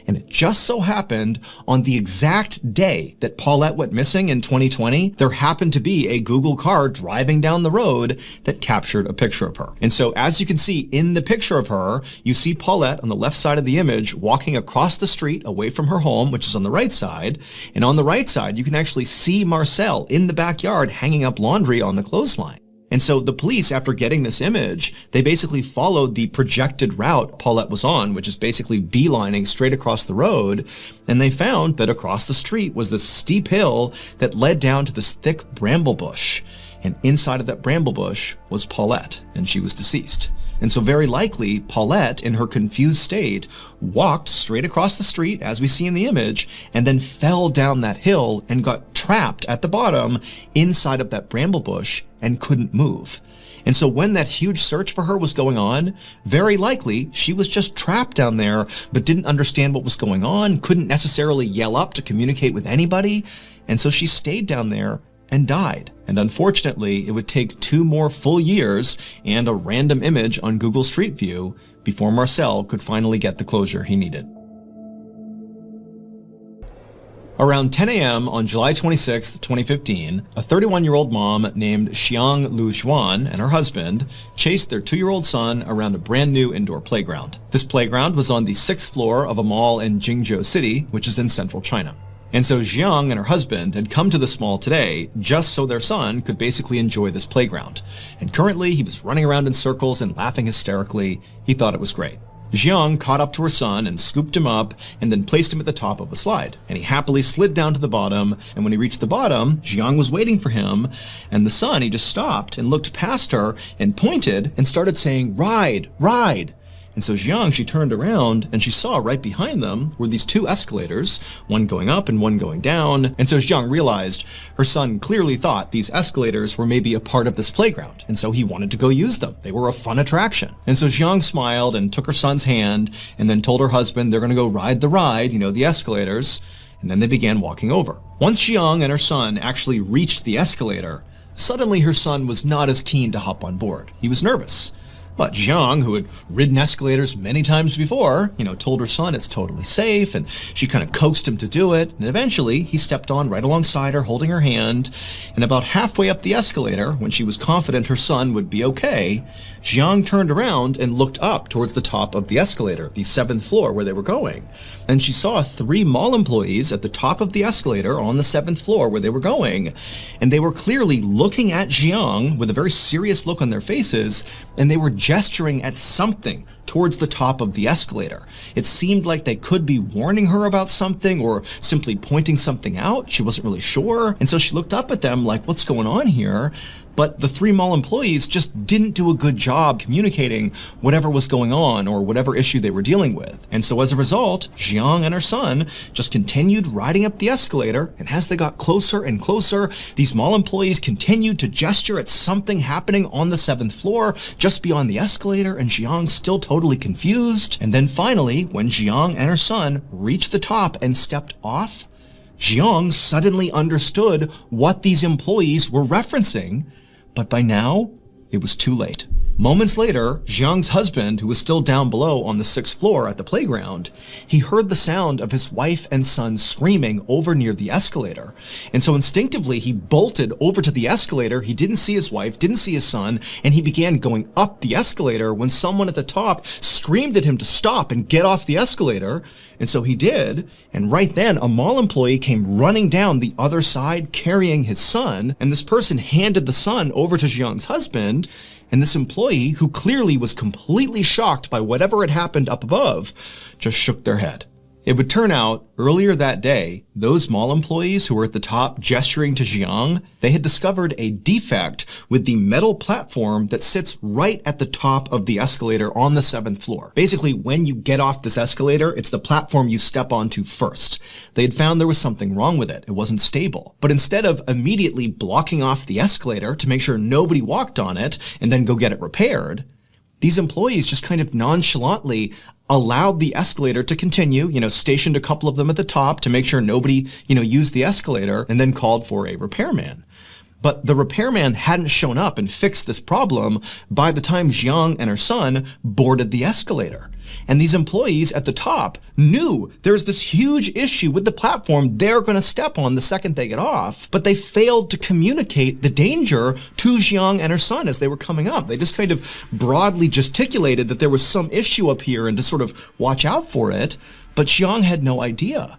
And it just so happened on the exact day that Paulette went missing in 2020, there happened to be a Google car driving down the road that captured a picture of her. And so as you can see in the picture of her, you see Paulette on the left side of the image walking across the street away from her home, which is on the right side. And on the right side, you can actually see Marcel in the backyard hanging up laundry on the clothesline. And so the police, after getting this image, they basically followed the projected route Paulette was on, which is basically beelining straight across the road. And they found that across the street was this steep hill that led down to this thick bramble bush. And inside of that bramble bush was Paulette, and she was deceased. And so very likely, Paulette, in her confused state, walked straight across the street, as we see in the image, and then fell down that hill and got trapped at the bottom inside of that bramble bush and couldn't move. And so when that huge search for her was going on, very likely she was just trapped down there, but didn't understand what was going on, couldn't necessarily yell up to communicate with anybody. And so she stayed down there and died. And unfortunately, it would take 2 more full years and a random image on Google Street View before Marcel could finally get the closure he needed. Around 10 a.m. on July 26, 2015, a 31-year-old mom named Xiang Lu Xuan and her husband chased their 2-year-old son around a brand new indoor playground. This playground was on the 6th floor of a mall in Jingzhou City, which is in central China. And so Xiang and her husband had come to this mall today just so their son could basically enjoy this playground. And currently he was running around in circles and laughing hysterically. He thought it was great. Xiang caught up to her son and scooped him up and then placed him at the top of a slide. And he happily slid down to the bottom. And when he reached the bottom, Xiang was waiting for him. And the son, he just stopped and looked past her and pointed and started saying, "Ride, ride." And so Xiang, she turned around and she saw right behind them were these 2 escalators, one going up and one going down. And so Xiang realized her son clearly thought these escalators were maybe a part of this playground. And so he wanted to go use them. They were a fun attraction. And so Xiang smiled and took her son's hand and then told her husband they're going to go ride the ride, the escalators. And then they began walking over. Once Xiang and her son actually reached the escalator, suddenly her son was not as keen to hop on board. He was nervous. But Xiang, who had ridden escalators many times before, told her son it's totally safe, and she kind of coaxed him to do it. And eventually, he stepped on right alongside her, holding her hand. And about halfway up the escalator, when she was confident her son would be okay, Xiang turned around and looked up towards the top of the escalator, the 7th floor where they were going. And she saw 3 mall employees at the top of the escalator on the 7th floor where they were going. And they were clearly looking at Xiang with a very serious look on their faces, and they were gesturing at something towards the top of the escalator. It seemed like they could be warning her about something or simply pointing something out. She wasn't really sure. And so she looked up at them like, what's going on here? But the 3 mall employees just didn't do a good job communicating whatever was going on or whatever issue they were dealing with. And so as a result, Xiang and her son just continued riding up the escalator. And as they got closer and closer, these mall employees continued to gesture at something happening on the 7th floor just beyond the escalator, and Xiang still totally confused. And then finally, when Xiang and her son reached the top and stepped off, Xiang suddenly understood what these employees were referencing, but by now, it was too late. Moments later, Xiang's husband, who was still down below on the 6th floor at the playground, he heard the sound of his wife and son screaming over near the escalator. And so instinctively, he bolted over to the escalator. He didn't see his wife, didn't see his son, and he began going up the escalator when someone at the top screamed at him to stop and get off the escalator. And so he did. And right then, a mall employee came running down the other side carrying his son. And this person handed the son over to Xiang's husband. And this employee, who clearly was completely shocked by whatever had happened up above, just shook their head. It would turn out, earlier that day, those mall employees who were at the top gesturing to Jiang, they had discovered a defect with the metal platform that sits right at the top of the escalator on the 7th floor. Basically, when you get off this escalator, it's the platform you step onto first. They had found there was something wrong with it. It wasn't stable. But instead of immediately blocking off the escalator to make sure nobody walked on it and then go get it repaired, these employees just kind of nonchalantly allowed the escalator to continue, stationed a couple of them at the top to make sure nobody, used the escalator, and then called for a repairman. But the repairman hadn't shown up and fixed this problem by the time Jiang and her son boarded the escalator. And these employees at the top knew there's this huge issue with the platform they're going to step on the second they get off, but they failed to communicate the danger to Jiang and her son as they were coming up. They just kind of broadly gesticulated that there was some issue up here and to sort of watch out for it, but Jiang had no idea.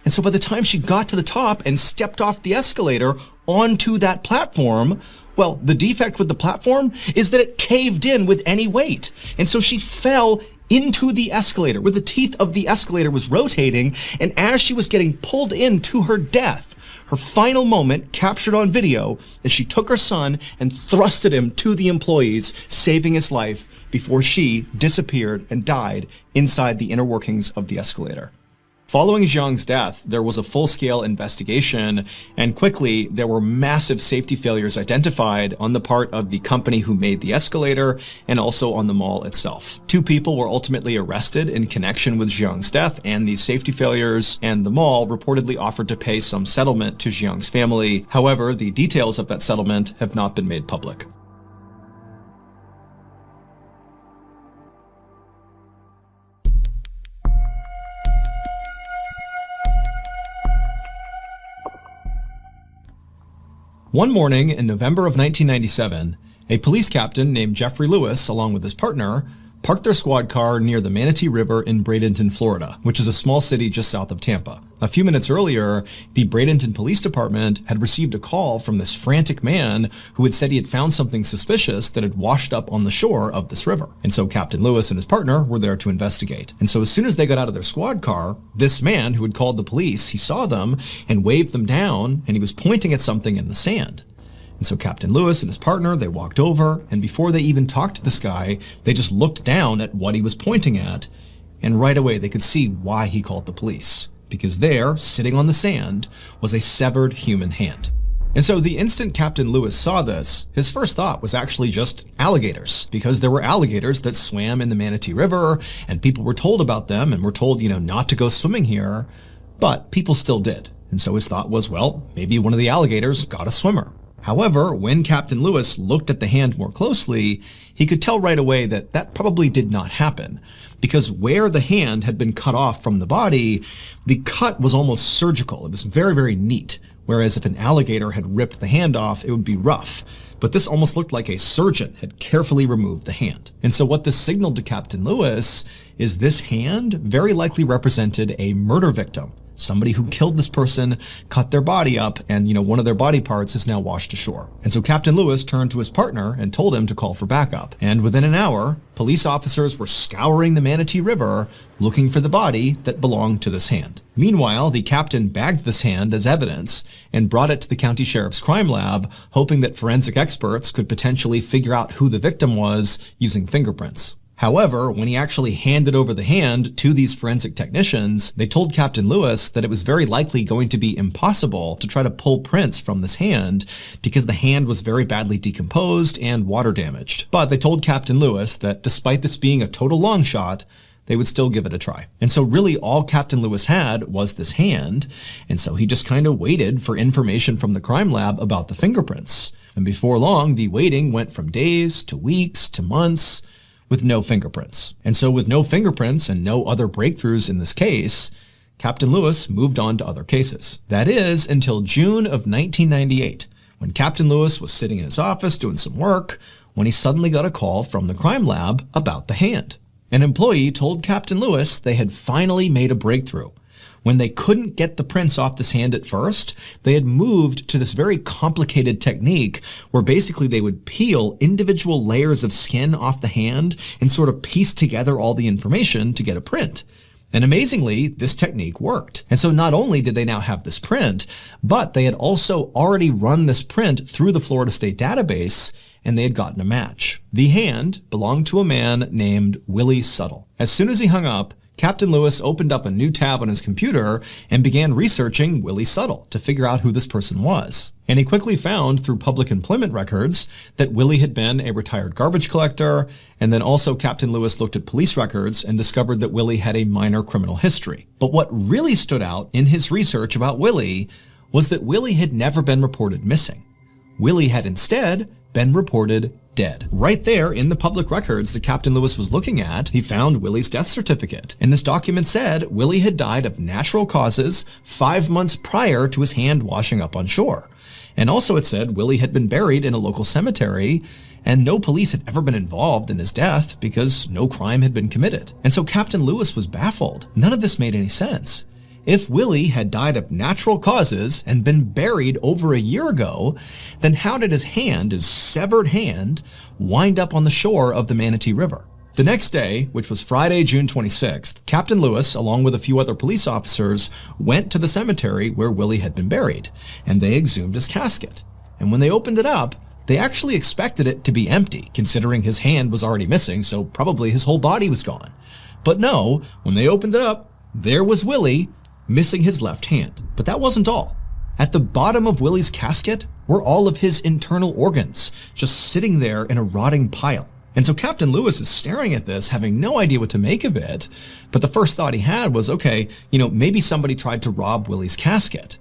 And so by the time she got to the top and stepped off the escalator onto that platform, well, the defect with the platform is that it caved in with any weight. And so she fell into the escalator, where the teeth of the escalator was rotating, and as she was getting pulled in to her death, her final moment captured on video as she took her son and thrusted him to the employees, saving his life before she disappeared and died inside the inner workings of the escalator. Following Jiang's death, there was a full-scale investigation, and quickly there were massive safety failures identified on the part of the company who made the escalator and also on the mall itself. 2 people were ultimately arrested in connection with Jiang's death and these safety failures, and the mall reportedly offered to pay some settlement to Jiang's family. However, the details of that settlement have not been made public. One morning in November of 1997, a police captain named Jeffrey Lewis, along with his partner, parked their squad car near the Manatee River in Bradenton, Florida, which is a small city just south of Tampa. A few minutes earlier, the Bradenton Police Department had received a call from this frantic man who had said he had found something suspicious that had washed up on the shore of this river. And so Captain Lewis and his partner were there to investigate. And so as soon as they got out of their squad car, this man who had called the police, he saw them and waved them down, and he was pointing at something in the sand. And so Captain Lewis and his partner, they walked over, and before they even talked to this guy, they just looked down at what he was pointing at, and right away they could see why he called the police. Because there, sitting on the sand, was a severed human hand. And so the instant Captain Lewis saw this, his first thought was actually just alligators, because there were alligators that swam in the Manatee River, and people were told about them, and were told, not to go swimming here, but people still did. And so his thought was, well, maybe one of the alligators got a swimmer. However, when Captain Lewis looked at the hand more closely, he could tell right away that that probably did not happen, because where the hand had been cut off from the body, the cut was almost surgical. It was very, very neat, whereas if an alligator had ripped the hand off, it would be rough. But this almost looked like a surgeon had carefully removed the hand. And so what this signaled to Captain Lewis is this hand very likely represented a murder victim. Somebody who killed this person, cut their body up, and one of their body parts is now washed ashore. And so Captain Lewis turned to his partner and told him to call for backup. And within an hour, police officers were scouring the Manatee River looking for the body that belonged to this hand. Meanwhile, the captain bagged this hand as evidence and brought it to the county sheriff's crime lab, hoping that forensic experts could potentially figure out who the victim was using fingerprints. However, when he actually handed over the hand to these forensic technicians, they told Captain Lewis that it was very likely going to be impossible to try to pull prints from this hand because the hand was very badly decomposed and water damaged. But they told Captain Lewis that despite this being a total long shot, they would still give it a try. And so really all Captain Lewis had was this hand, and so he just kind of waited for information from the crime lab about the fingerprints. And before long, the waiting went from days to weeks to months, with no fingerprints. And so with no fingerprints and no other breakthroughs in this case, Captain Lewis moved on to other cases. That is until June of 1998, when Captain Lewis was sitting in his office doing some work, when he suddenly got a call from the crime lab about the hand. An employee told Captain Lewis they had finally made a breakthrough. When they couldn't get the prints off this hand at first, they had moved to this very complicated technique where basically they would peel individual layers of skin off the hand and sort of piece together all the information to get a print. And amazingly, this technique worked. And so not only did they now have this print, but they had also already run this print through the Florida State database, and they had gotten a match. The hand belonged to a man named Willie Suttle. As soon as he hung up, Captain Lewis opened up a new tab on his computer and began researching Willie Suttle to figure out who this person was. And he quickly found through public employment records that Willie had been a retired garbage collector, and then also Captain Lewis looked at police records and discovered that Willie had a minor criminal history. But what really stood out in his research about Willie was that Willie had never been reported missing. Willie had instead been reported dead. Right there in the public records that Captain Lewis was looking at, he found Willie's death certificate. And this document said Willie had died of natural causes 5 months prior to his hand washing up on shore. And also it said Willie had been buried in a local cemetery, and no police had ever been involved in his death because no crime had been committed. And so Captain Lewis was baffled. None of this made any sense. If Willie had died of natural causes and been buried over a year ago, then how did his hand, his severed hand, wind up on the shore of the Manatee River? The next day, which was Friday, June 26th, Captain Lewis, along with a few other police officers, went to the cemetery where Willie had been buried, and they exhumed his casket. And when they opened it up, they actually expected it to be empty, considering his hand was already missing, so probably his whole body was gone. But no, when they opened it up, there was Willie, missing his left hand. But that wasn't all. At the bottom of Willie's casket were all of his internal organs, just sitting there in a rotting pile. And so Captain Lewis is staring at this, having no idea what to make of it. But the first thought he had was, okay, maybe somebody tried to rob Willie's casket.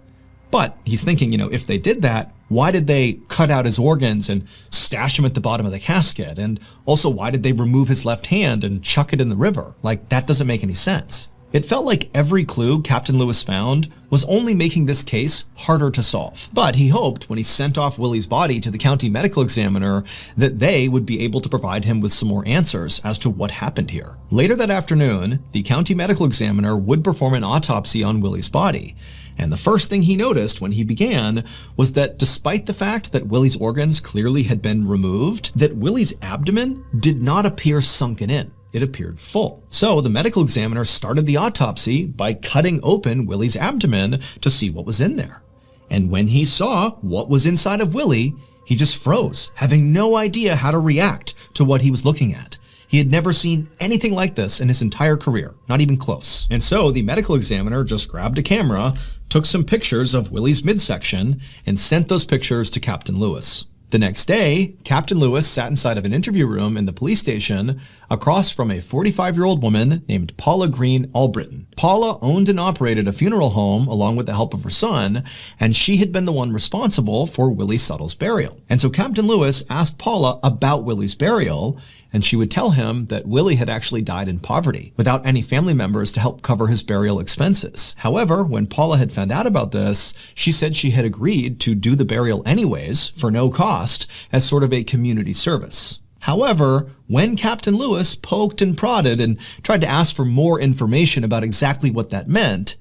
But he's thinking, if they did that, why did they cut out his organs and stash him at the bottom of the casket? And also, why did they remove his left hand and chuck it in the river? Like, that doesn't make any sense. It felt like every clue Captain Lewis found was only making this case harder to solve. But he hoped when he sent off Willie's body to the county medical examiner that they would be able to provide him with some more answers as to what happened here. Later that afternoon, the county medical examiner would perform an autopsy on Willie's body. And the first thing he noticed when he began was that despite the fact that Willie's organs clearly had been removed, that Willie's abdomen did not appear sunken in. It appeared full. So the medical examiner started the autopsy by cutting open Willie's abdomen to see what was in there. And when he saw what was inside of Willie, he just froze, having no idea how to react to what he was looking at. He had never seen anything like this in his entire career, not even close. And so the medical examiner just grabbed a camera, took some pictures of Willie's midsection, and sent those pictures to Captain Lewis. The next day, Captain Lewis sat inside of an interview room in the police station across from a 45-year-old woman named Paula Green Albritton. Paula owned and operated a funeral home along with the help of her son, and she had been the one responsible for Willie Suttle's burial. And so Captain Lewis asked Paula about Willie's burial, and she would tell him that Willie had actually died in poverty, without any family members to help cover his burial expenses. However, when Paula had found out about this, she said she had agreed to do the burial anyways, for no cost, as sort of a community service. However, when Captain Lewis poked and prodded and tried to ask for more information about exactly what that meant,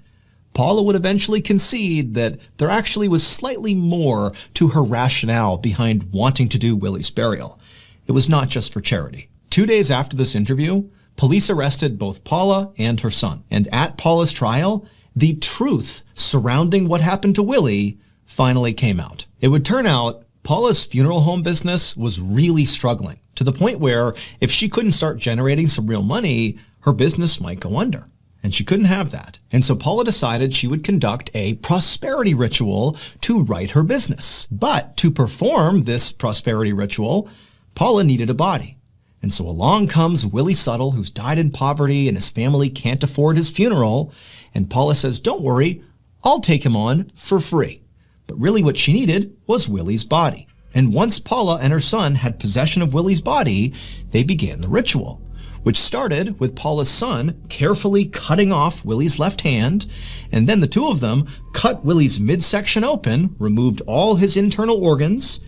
Paula would eventually concede that there actually was slightly more to her rationale behind wanting to do Willie's burial. It was not just for charity. 2 days after this interview, police arrested both Paula and her son. And at Paula's trial, the truth surrounding what happened to Willie finally came out. It would turn out Paula's funeral home business was really struggling, to the point where if she couldn't start generating some real money, her business might go under. And she couldn't have that. And so Paula decided she would conduct a prosperity ritual to right her business. But to perform this prosperity ritual, Paula needed a body. And so along comes Willie Suttle, who's died in poverty and his family can't afford his funeral. And Paula says, "Don't worry, I'll take him on for free." But really what she needed was Willie's body. And once Paula and her son had possession of Willie's body, they began the ritual, which started with Paula's son carefully cutting off Willie's left hand, and then the two of them cut Willie's midsection open, removed all his internal organs,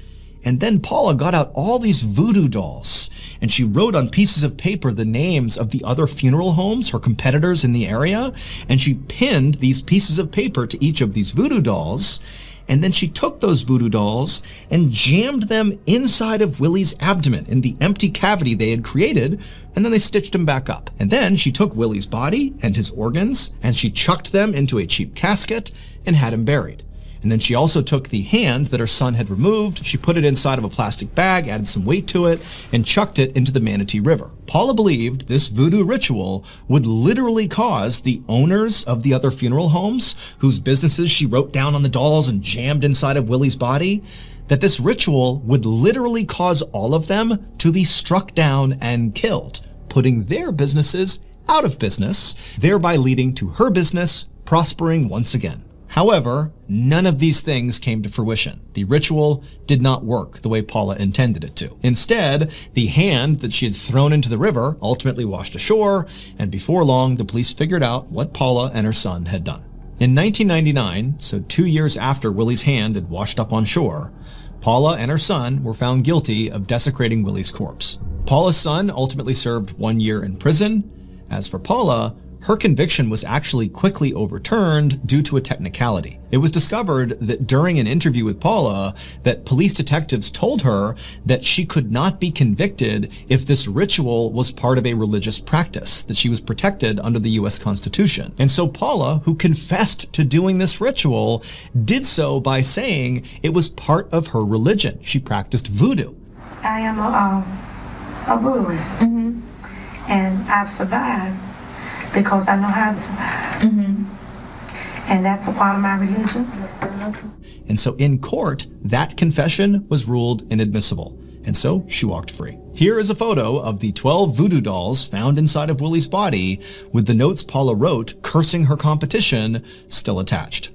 and then Paula got out all these voodoo dolls, and she wrote on pieces of paper the names of the other funeral homes, her competitors in the area, and she pinned these pieces of paper to each of these voodoo dolls. And then she took those voodoo dolls and jammed them inside of Willie's abdomen in the empty cavity they had created, and then they stitched him back up. And then she took Willie's body and his organs and she chucked them into a cheap casket and had him buried. And then she also took the hand that her son had removed, she put it inside of a plastic bag, added some weight to it, and chucked it into the Manatee River. Paula believed this voodoo ritual would literally cause the owners of the other funeral homes, whose businesses she wrote down on the dolls and jammed inside of Willie's body, that this ritual would literally cause all of them to be struck down and killed, putting their businesses out of business, thereby leading to her business prospering once again. However, none of these things came to fruition. The ritual did not work the way Paula intended it to. Instead, the hand that she had thrown into the river ultimately washed ashore, and before long, the police figured out what Paula and her son had done. In 1999, so 2 years after Willie's hand had washed up on shore, Paula and her son were found guilty of desecrating Willie's corpse. Paula's son ultimately served 1 year in prison. As for Paula, her conviction was actually quickly overturned due to a technicality. It was discovered that during an interview with Paula, that police detectives told her that she could not be convicted if this ritual was part of a religious practice, that she was protected under the US Constitution. And so Paula, who confessed to doing this ritual, did so by saying it was part of her religion. She practiced voodoo. I am a voodooist, and I've survived because I know how to survive. And that's a part of my religion. And so in court, that confession was ruled inadmissible. And so she walked free. Here is a photo of the 12 voodoo dolls found inside of Willie's body, with the notes Paula wrote cursing her competition still attached.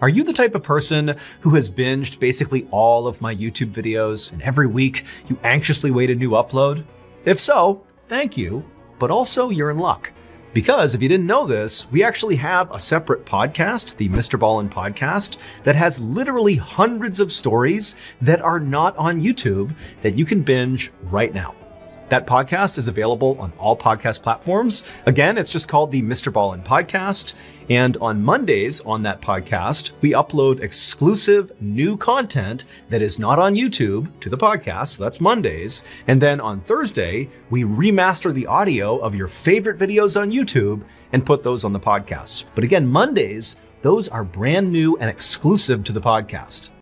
Are you the type of person who has binged basically all of my YouTube videos and every week you anxiously wait a new upload? If so, thank you, but also you're in luck. Because if you didn't know this, we actually have a separate podcast, the MrBallen podcast, that has literally hundreds of stories that are not on YouTube that you can binge right now. That podcast is available on all podcast platforms. Again, it's just called the MrBallen Podcast. And on Mondays on that podcast, we upload exclusive new content that is not on YouTube to the podcast. So that's Mondays. And then on Thursday, we remaster the audio of your favorite videos on YouTube and put those on the podcast. But again, Mondays, those are brand new and exclusive to the podcast.